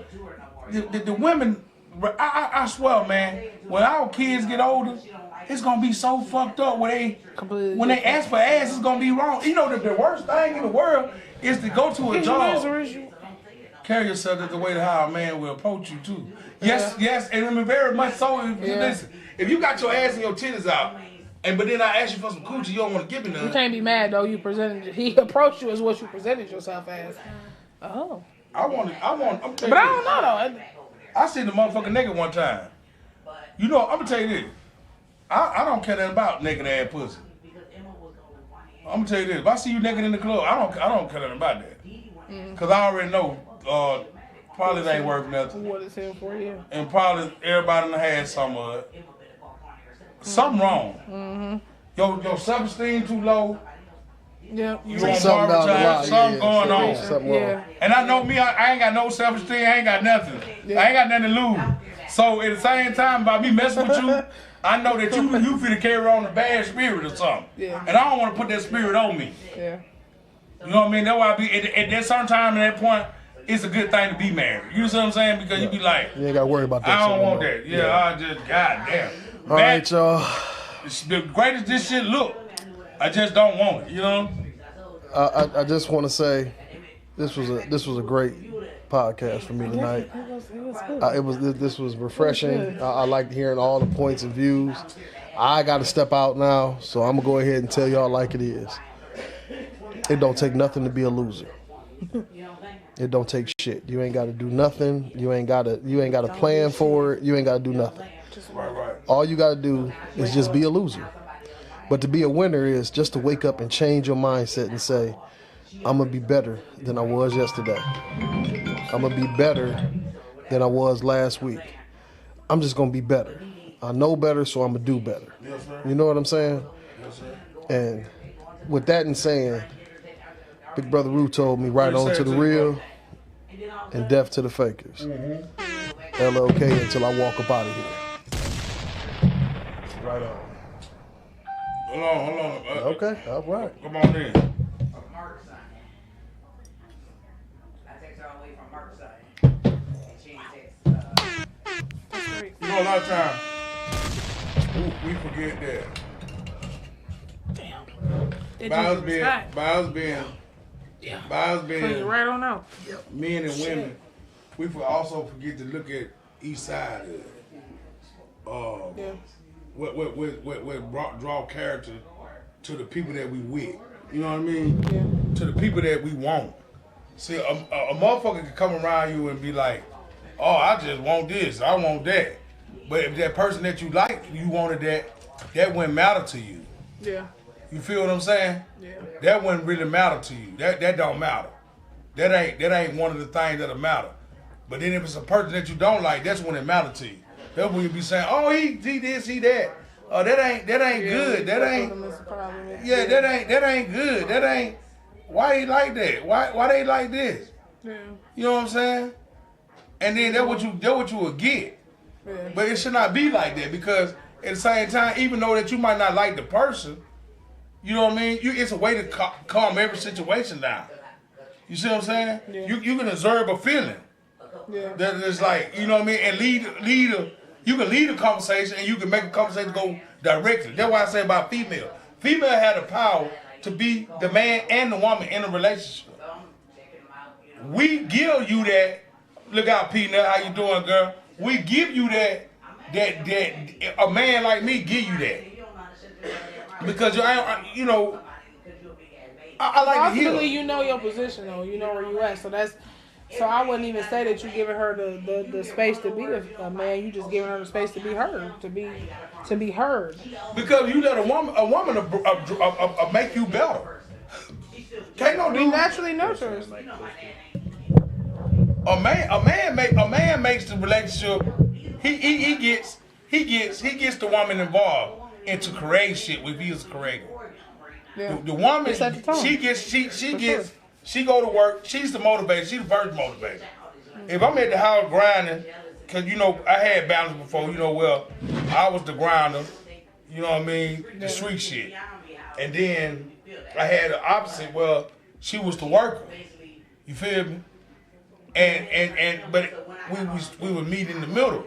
the women, I swear, man, when our kids get older, it's gonna be so fucked up when they ask for ass, it's gonna be wrong. You know, the worst thing in the world is to go to a job. Carry yourself the way how a man will approach you too. Yes, and I mean very much so. Listen, if you got your ass and your titties out, but then I ask you for some coochie, you don't want to give me none. You can't be mad though. He approached you as what you presented yourself as. Oh. I'm But I don't know though. I seen the motherfucking naked one time. You know, I'm gonna tell you this. I don't care nothing about naked ass pussy. I'm gonna tell you this. If I see you naked in the club, I don't care nothing about that. Cause I already know probably it ain't worth nothing. What it's in for you. And probably everybody done had some of it. Something wrong. Your self-esteem too low. Yeah. You on Something down the barber line, something going on. Something wrong. And I know me, I ain't got no self-esteem, I ain't got nothing. I ain't got nothing to lose. So at the same time, by me messing with you, I know that you finna carry on a bad spirit or something. Yeah. And I don't want to put that spirit on me. Yeah. You know what I mean? That's why I be, at that certain time, at that point, it's a good thing to be married. You know what I'm saying? Because you be like, You ain't gotta worry about that. I don't shit no want more. that. Yeah, I just, goddamn. All right, y'all. The greatest this shit look, I just don't want it, you know? I just want to say, this was a great podcast for me tonight. It was good. This was refreshing. I liked hearing all the points and views. I got to step out now, so I'm gonna go ahead and tell y'all like it is. It don't take nothing to be a loser. It don't take shit. You ain't got to do nothing. You ain't got to plan for it. You ain't got to do nothing. Right. All you got to do is just be a loser. But to be a winner is just to wake up and change your mindset and say, I'm going to be better than I was yesterday. I'm going to be better than I was last week. I'm just going to be better. I know better, so I'm going to do better. Yes, sir. You know what I'm saying? Yes, sir. And with that in saying, Big Brother Rue told me right on to the real and death to the fakers. LLK until I walk up out of here. Right on. Hold on. Okay, all right. Come on in. Murder sign. I text her all the way from murder sign. And she ain't text. You know, a lot of times, we forget that. By us being Right on out. men and women, we also forget to look at each side of it. Yeah. What draw character to the people that we with. You know what I mean? Yeah. To the people that we want. See, a motherfucker can come around you and be like, oh, I just want this, I want that. But if that person that you like, you wanted that wouldn't matter to you. Yeah. You feel what I'm saying? Yeah. That wouldn't really matter to you. That don't matter. That ain't one of the things that'll matter. But then if it's a person that you don't like, that's when it matters to you. That's when you be saying, oh, he this, he that. Oh, that ain't good. That ain't that ain't good. That ain't why he like that? Why they like this? Yeah. You know what I'm saying? And then that what you will get. Yeah. But it should not be like that because at the same time, even though that you might not like the person, you know what I mean? It's a way to calm every situation down. You see what I'm saying? Yeah. You can observe a feeling. Yeah. That it's like, you know what I mean? And you can lead a conversation and you can make a conversation go directly. That's why I say about female. Female had the power to be the man and the woman in a relationship. We give you that. Look out, Peanut. How you doing, girl? We give you that a man like me give you that. Because you know, I like to Ultimately, hear. you know your position though. You know where you at. So I wouldn't even say that you giving her the space to be a man. You just giving her the space to be heard, to be heard. Because you let a woman make you better. Can't no We dude. naturally nurturers. A man makes the relationship. He gets the woman involved into create shit if he is creative. Yeah. The woman, It set the tone. she go to work. She's the motivator. She's the first motivator. If I'm at the house grinding, cause you know I had balance before. You know, well, I was the grinder. You know what I mean? The street shit. And then I had the opposite. Well, she was the worker. You feel me? But we would meet in the middle.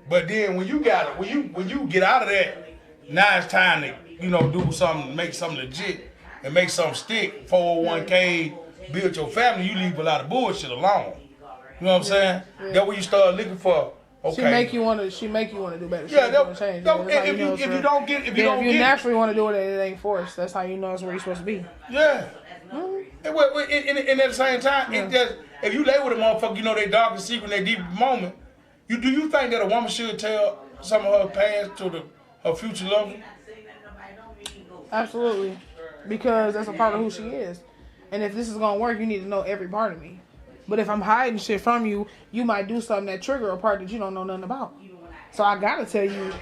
But then when you get out of that, now it's time to do something, make something legit, and make something stick. 401k, build your family. You leave a lot of bullshit alone. You know what I'm saying? Yeah. That's when you start looking for. Okay. She make you want to do better. Yeah, If you naturally want to do it, it ain't forced. That's how you know it's where you're supposed to be. Yeah. And at the same time, it just, if you lay with a motherfucker, you know their darkest secret, their deepest moment. Do you think that a woman should tell some of her past to her future lover? Absolutely, because that's a part of who she is. And if this is gonna work, you need to know every part of me. But if I'm hiding shit from you, you might do something that trigger a part that you don't know nothing about. So I gotta tell you,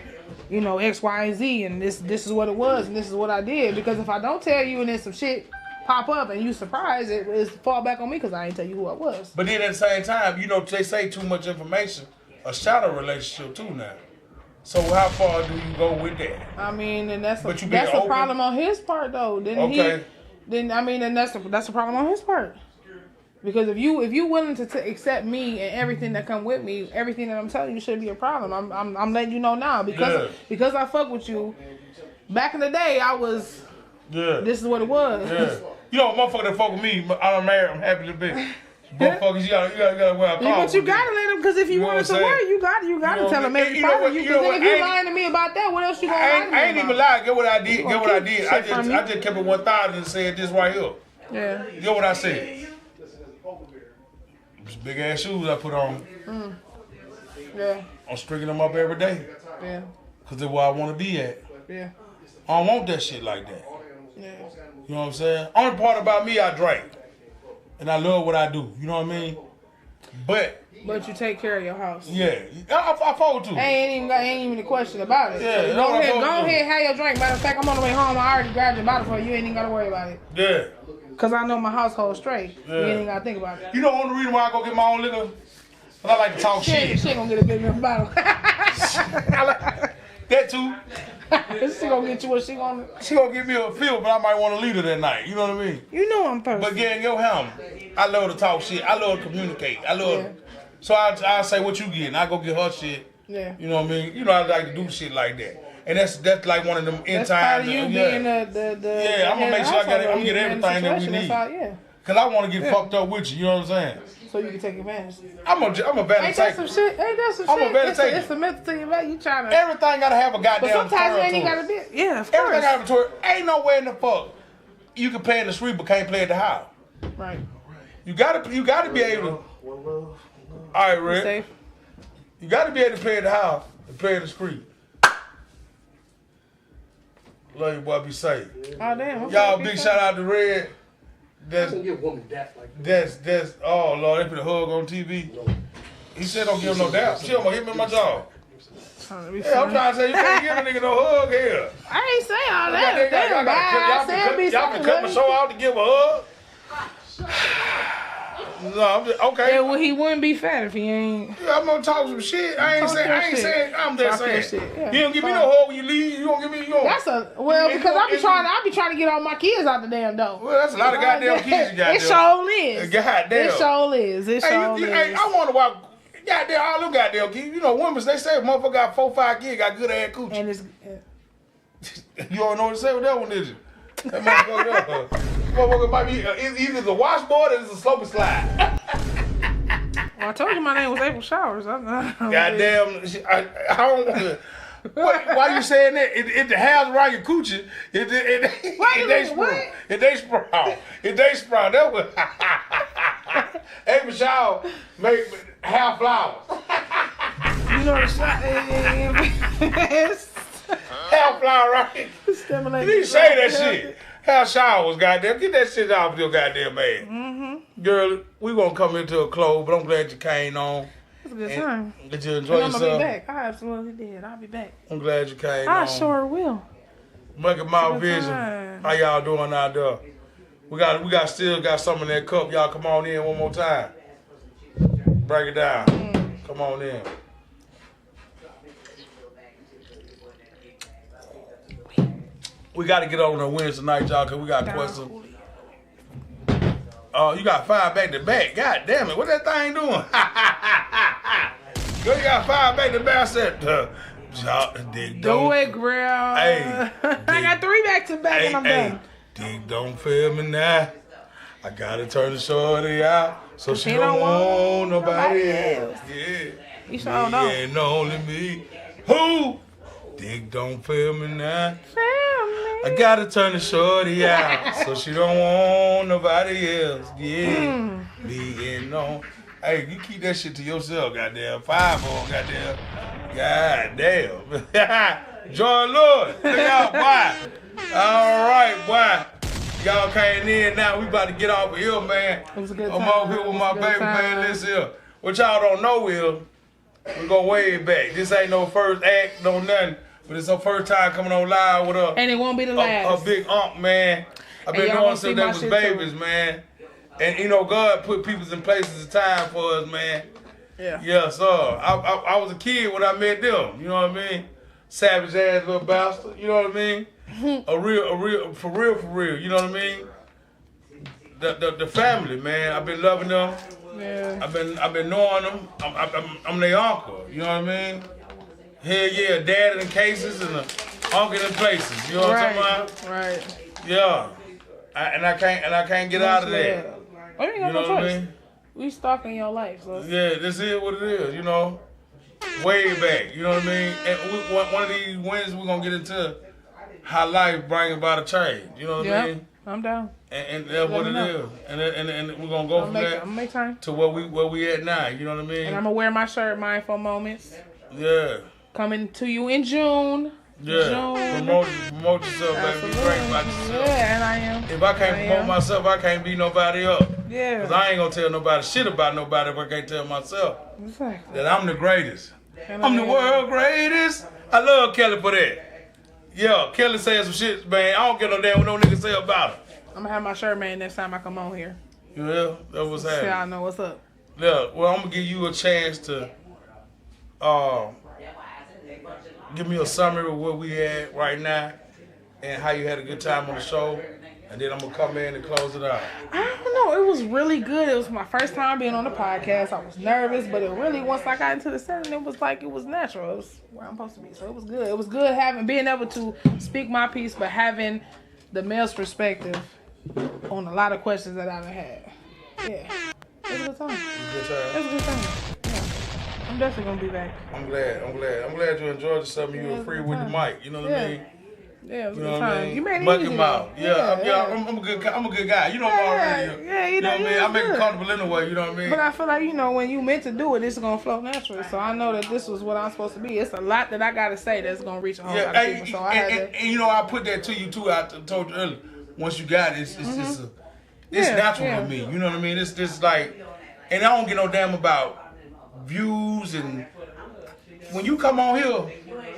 X, Y, and Z, and this is what it was, and this is what I did. Because if I don't tell you and then some shit pop up and you surprised, it's fall back on me because I ain't tell you who I was. But then at the same time, they say too much information, a shadow relationship too now. So how far do you go with that? I mean, and that's a open? problem on his part though. That's a problem on his part. Because if you willing to accept me and everything that come with me, everything that I'm telling you shouldn't be a problem. I'm letting you know now because I fuck with you. Back in the day, I was. Yeah. This is what it was. Yeah. Motherfucker that fuck with me, I'm married. I'm happy to be. Motherfuckers, you gotta wear a call. But you gotta let them, because if you want it to work, you gotta tell them every part of you. Because if you lying to me about that, what else you gonna lie to me about? I ain't even lying. Get what I did. I just kept it 1,000 and said this right here. Yeah. You know what I said? Big ass shoes I put on. Yeah. I'm stringing them up every day. Yeah. Cause that's where I want to be at. Yeah. I don't want that shit like that. Yeah. You know what I'm saying? Only part about me, I drink. And I love what I do. You know what I mean? But you take care of your house. Yeah. I forward to. Ain't even a question about it. Yeah. So go ahead, have your drink. Matter of fact, I'm on the way home. I already grabbed your bottle for you. You ain't even gotta worry about it. Yeah. Cause I know my household straight. Yeah. You ain't even gotta think about it. You know, only reason why I go get my own liquor, but I like to talk shit. She ain't gonna get a big enough bottle. That too. She gonna get you what she gonna. She gonna give me a feel, but I might want a liter that night. You know what I mean? You know I'm thirsty. But getting your helm, I love to talk shit. I love to communicate. I love. So I say what you get, and I go get her shit. Yeah. You know what I mean? You know I like to do shit like that. And that's like one of them end times. Part of you being the yeah, I'm gonna make sure I'm gonna get everything that we need. Yeah. Cause I want to get fucked up with you. You know what I'm saying? So you can take advantage. I'm a better Ain't taker. that some shit? I'm a better taker. It's a myth to you, man. You trying to. Everything gotta have a goddamn. But sometimes territory. you gotta be. Yeah, of course. Everything gotta have a territory. Ain't no way in the fuck you can play in the street but can't play at the house. Right. You gotta be able to. All right, Rick. You gotta be able to play at the house and play in the street. Love you, boy. Be safe. Oh damn. Okay, y'all, big shout out to Red. That's oh Lord, they put a hug on TV. No. He said don't give him no doubt. She almost hit me in my jaw. Hey, I'm trying to say you can't give a nigga no hug here. I ain't saying all that. Y'all can cut my show out to give a hug. No, I'm just okay. Yeah, well, he wouldn't be fat if he ain't. Yeah, I'm gonna talk some shit. I ain't saying. I'm just saying. Yeah. You don't give me no hug when you leave. You don't give me. That's because I be trying to get all my kids out the damn door. Well, that's a lot of goddamn kids you got. It sure is. Goddamn. It sure is. Hey, I wonder why. Goddamn, all them goddamn kids. You know, women, they say if motherfucker got 4, 5 kids, got good ass coochie. And it's. You don't know what to say with that one, did you? That motherfucker might be either the washboard or it's a slope slide. Well, I told you my name was April Showers. Goddamn, I don't want to. Why you saying that? If the hairs around your coochie, if they sprout, that was April Shower make hair flowers. You know the hair flower, right? You need to say that shit. Hair showers, goddamn. Get that shit off your goddamn man. Mm-hmm. Girl, we gonna come into a close, but I'm glad you came on. It's a good time. Did you enjoy yourself? I'm gonna be back. I absolutely did. I'll be back. I'm glad you came on. I sure will. Mucky Mouth Good Vision. time. How y'all doing out there? Still got some in that cup. Y'all come on in one more time. Break it down. Come on in. We got to get on the wins tonight, y'all, because we got questions. You got 5 back to back. God damn it. What that thing doing? Girl, you got 5 back to back. I said, dig Do it, girl. Hey, I got 3 back to back and I'm done. Dig don't feel me now. I got to turn the shorty out so she don't want nobody else. Yeah. You sure don't know. And only me. Who? Dig don't feel me now. I gotta turn the shorty out so she don't want nobody else. Yeah, being on. Hey, you keep that shit to yourself, goddamn. 5 on, goddamn. Goddamn. Joy Lord, look out, boy. All right, boy. Y'all came in now. We about to get off of here, man. It was a good I'm time. over here with my baby, man. Listen here. What y'all don't know is we go way back. This ain't no first act, no nothing. But it's our first time coming on live with And it won't be the last. a big man. I've been doing since they was babies, too. man. And you know, God put people in places and time for us, man. Yeah. Yeah, so I was a kid when I met them. You know what I mean? Savage ass little bastard. You know what I mean? For real. You know what I mean? The family, man. I've been loving them. Yeah. I've been knowing them. I'm their uncle. You know what I mean? Hell yeah, dad in cases and an uncle in places. You know what I'm talking about? Right. Yeah. I can't get out of that. Oh, you ain't got no choice. We stalking your life, so. Yeah, this is what it is, you know. Way back, you know what I mean? And one of these Wednesdays we're gonna get into how life brings about a change. You know what I mean? I'm down. And that's what it is. And we're gonna go from there I'm make time. to where we at now. You know what I mean? And I'm gonna wear my shirt, Mindful Moments. Yeah. Coming to you in June. Yeah. June. Promote yourself, baby. Be great about yourself. Yeah, and I am. If I can't promote myself, I can't beat nobody up. Yeah. Because I ain't going to tell nobody shit about nobody if I can't tell myself Exactly. that I'm the greatest. And I'm the am. world greatest. I love Kelly for that. Yeah, Kelly said some shit, man. I don't get no damn what no nigga say about it. I'm gonna have my shirt made next time I come on here. Yeah, that was So happening. y'all know what's up. Yeah, well, I'm going to give you a chance to give me a summary of where we at right now and how you had a good time on the show. And then I'm going to come in and close it out. I don't know. It was really good. It was my first time being on the podcast. I was nervous, but it really, once I got into the setting, it was like it was natural. It was where I'm supposed to be. So it was good. It was good being able to speak my piece, but having the male's perspective on a lot of questions that I've had. Yeah. It was a good time. It was a good time. Yeah. I'm definitely going to be back. I'm glad you enjoyed yourself and you were free with the mic. You know what I mean? Yeah, it was a You know good what I time. mean? You made it Mucky easy. Mouth. though. Yeah, I'm a good guy. You know I'm already. Yeah, you know what I mean? I make it comfortable anyway. You know what I mean? But I feel like, when you meant to do it, it's going to flow naturally. So I know that this was what I'm supposed to be. It's a lot that I got to say that's going to reach a whole lot of people. So I had to. And I put that to you too. I told you earlier. Once you got it, it's natural to me. You know what I mean? It's just like, and I don't get no damn about views. And when you come on here,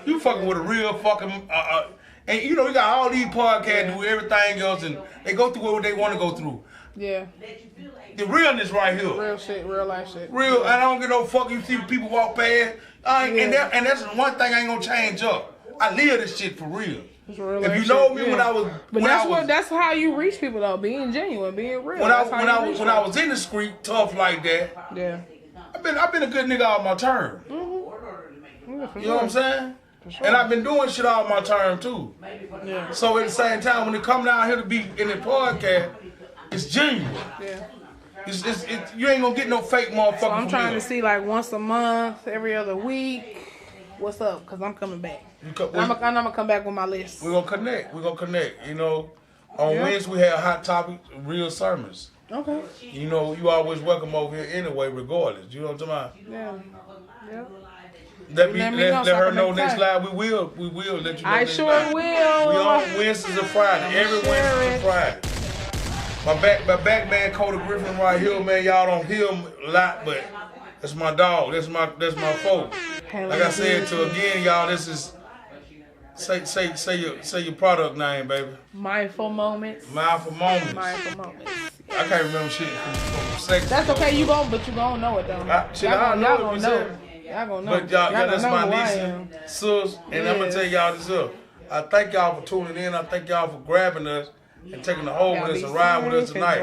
you fucking with a real fucking. And you got all these podcasts do everything else, and they go through what they want to go through. Yeah. The realness right here. Real shit, real life shit. Real, and I don't get no fuck. You see people walk past, and that's one thing I ain't gonna change up. I live this shit for real. If you know me when I was, but that's how you reach people though, being genuine, being real. When I was in the street, tough like that. Yeah. I've been a good nigga all my term. Mm-hmm. You know what I'm saying? Sure. And I've been doing shit all my term too. Yeah. So at the same time, when they come down here to be in the podcast, it's genuine. Yeah. It's you ain't gonna get no fake motherfucker. So I'm trying to see like once a month, every other week. What's up? Cause I'm coming back. I'm gonna come back with my list. We're gonna connect. On Wednesday we have hot topics, real sermons. Okay. You always welcome over here anyway, regardless. You know what I'm talking about? Yeah. Let her know next live. We will let you know. I next sure live. will. We on Wednesdays and Friday. Every Wednesday and Friday. My back man Cody Griffin right here, man. Y'all don't hear him a lot, but that's my dog. That's my folk. Like I said to again, y'all, this is Say your product name, baby. Mindful moments. Mindful moments. Mindful moments. I can't remember shit from seconds. That's okay. But you gonna know it though. I know y'all it, gonna you know. said. Y'all gonna know. But y'all that's gonna know who I my am. niece, sis, and I'm gonna tell y'all this up. I thank y'all for tuning in. I thank y'all for grabbing us and taking the whole with us and riding with us tonight.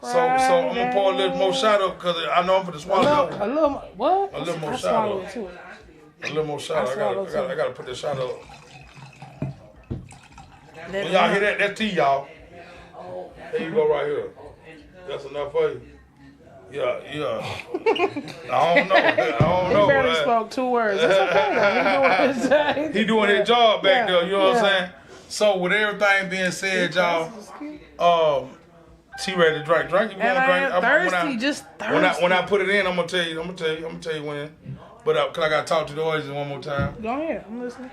So I'm gonna pour a little more shot up because I know I'm for the swallow. A little what? A little more I shot swallow up. it too. A little more shot. I gotta put this shot up. When y'all hear that? That's tea, y'all. There you go right here. That's enough for you. Yeah. I don't know. He barely spoke 2 words. It's okay. He doing his job back there. You know what I'm saying? So with everything being said, y'all, she ready to drink. Drink if you want to drink. Thirsty. When I put it in, I'm gonna tell you when. But cause I gotta talk to the audience one more time. Go ahead, I'm listening.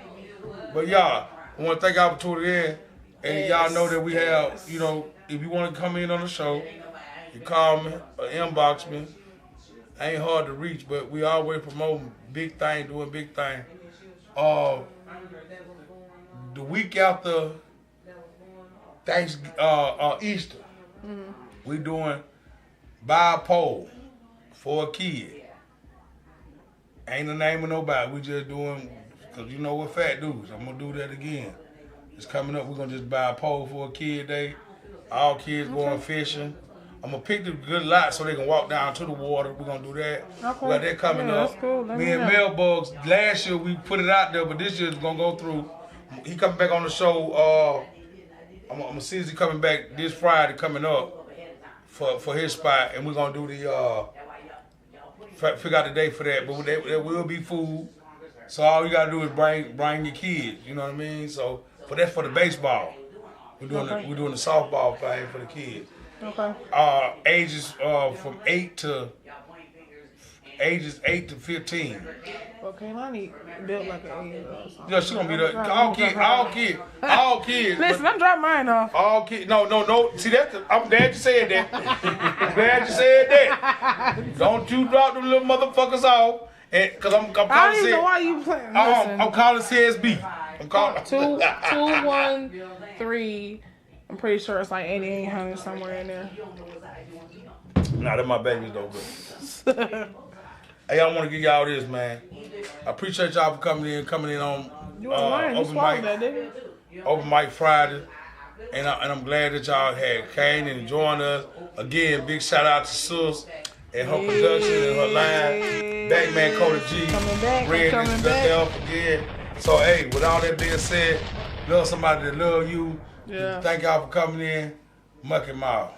But y'all, I want to thank y'all for tuning in, and y'all know that we have, you know, if you want to come in on the show, you call me or inbox me. Ain't hard to reach, but we always promoting big thing, doing big thing. The week after Easter, we doing buy a pole for a kid. Ain't the name of nobody. We just doing, because you know what fat dudes. I'm going to do that again. It's coming up. We're going to just buy a pole for a kid day. All kids going fishing. I'm going to pick the good lot so they can walk down to the water. We're going to do that. Okay. We got that coming up. That's cool. Me and Melbugs, last year we put it out there, but this year it's going to go through. He coming back on the show. I'm going to see if he coming back this Friday coming up for his spot. And we're going to do the... figure out the day for that, but there will be food. So all you gotta do is bring your kids. You know what I mean? So, but that's for the baseball. We're doing the softball thing for the kids. Okay. Ages from 8 to 15. Okay, Lonnie built like an 8. Yeah, she gonna be there. All kids. Listen, I'm dropping mine off. All kids. No. See, I'm glad you said that. I'm glad you said that. Don't you drop them little motherfuckers off. And cause I'm calling. I don't even know why you playing. I'm calling CSB. I'm calling 213. I'm pretty sure it's like 8800 somewhere in there. Nah, they're my babies though. But hey, I want to give y'all this, man. I appreciate y'all for coming in on open mic Friday, and I'm glad that y'all had came and joined us again. Big shout out to Sus and her production and her line. Backman Cody G, Red is the Elf again. So hey, with all that being said, love somebody that love you. Yeah. Thank y'all for coming in. Mucky Mouth.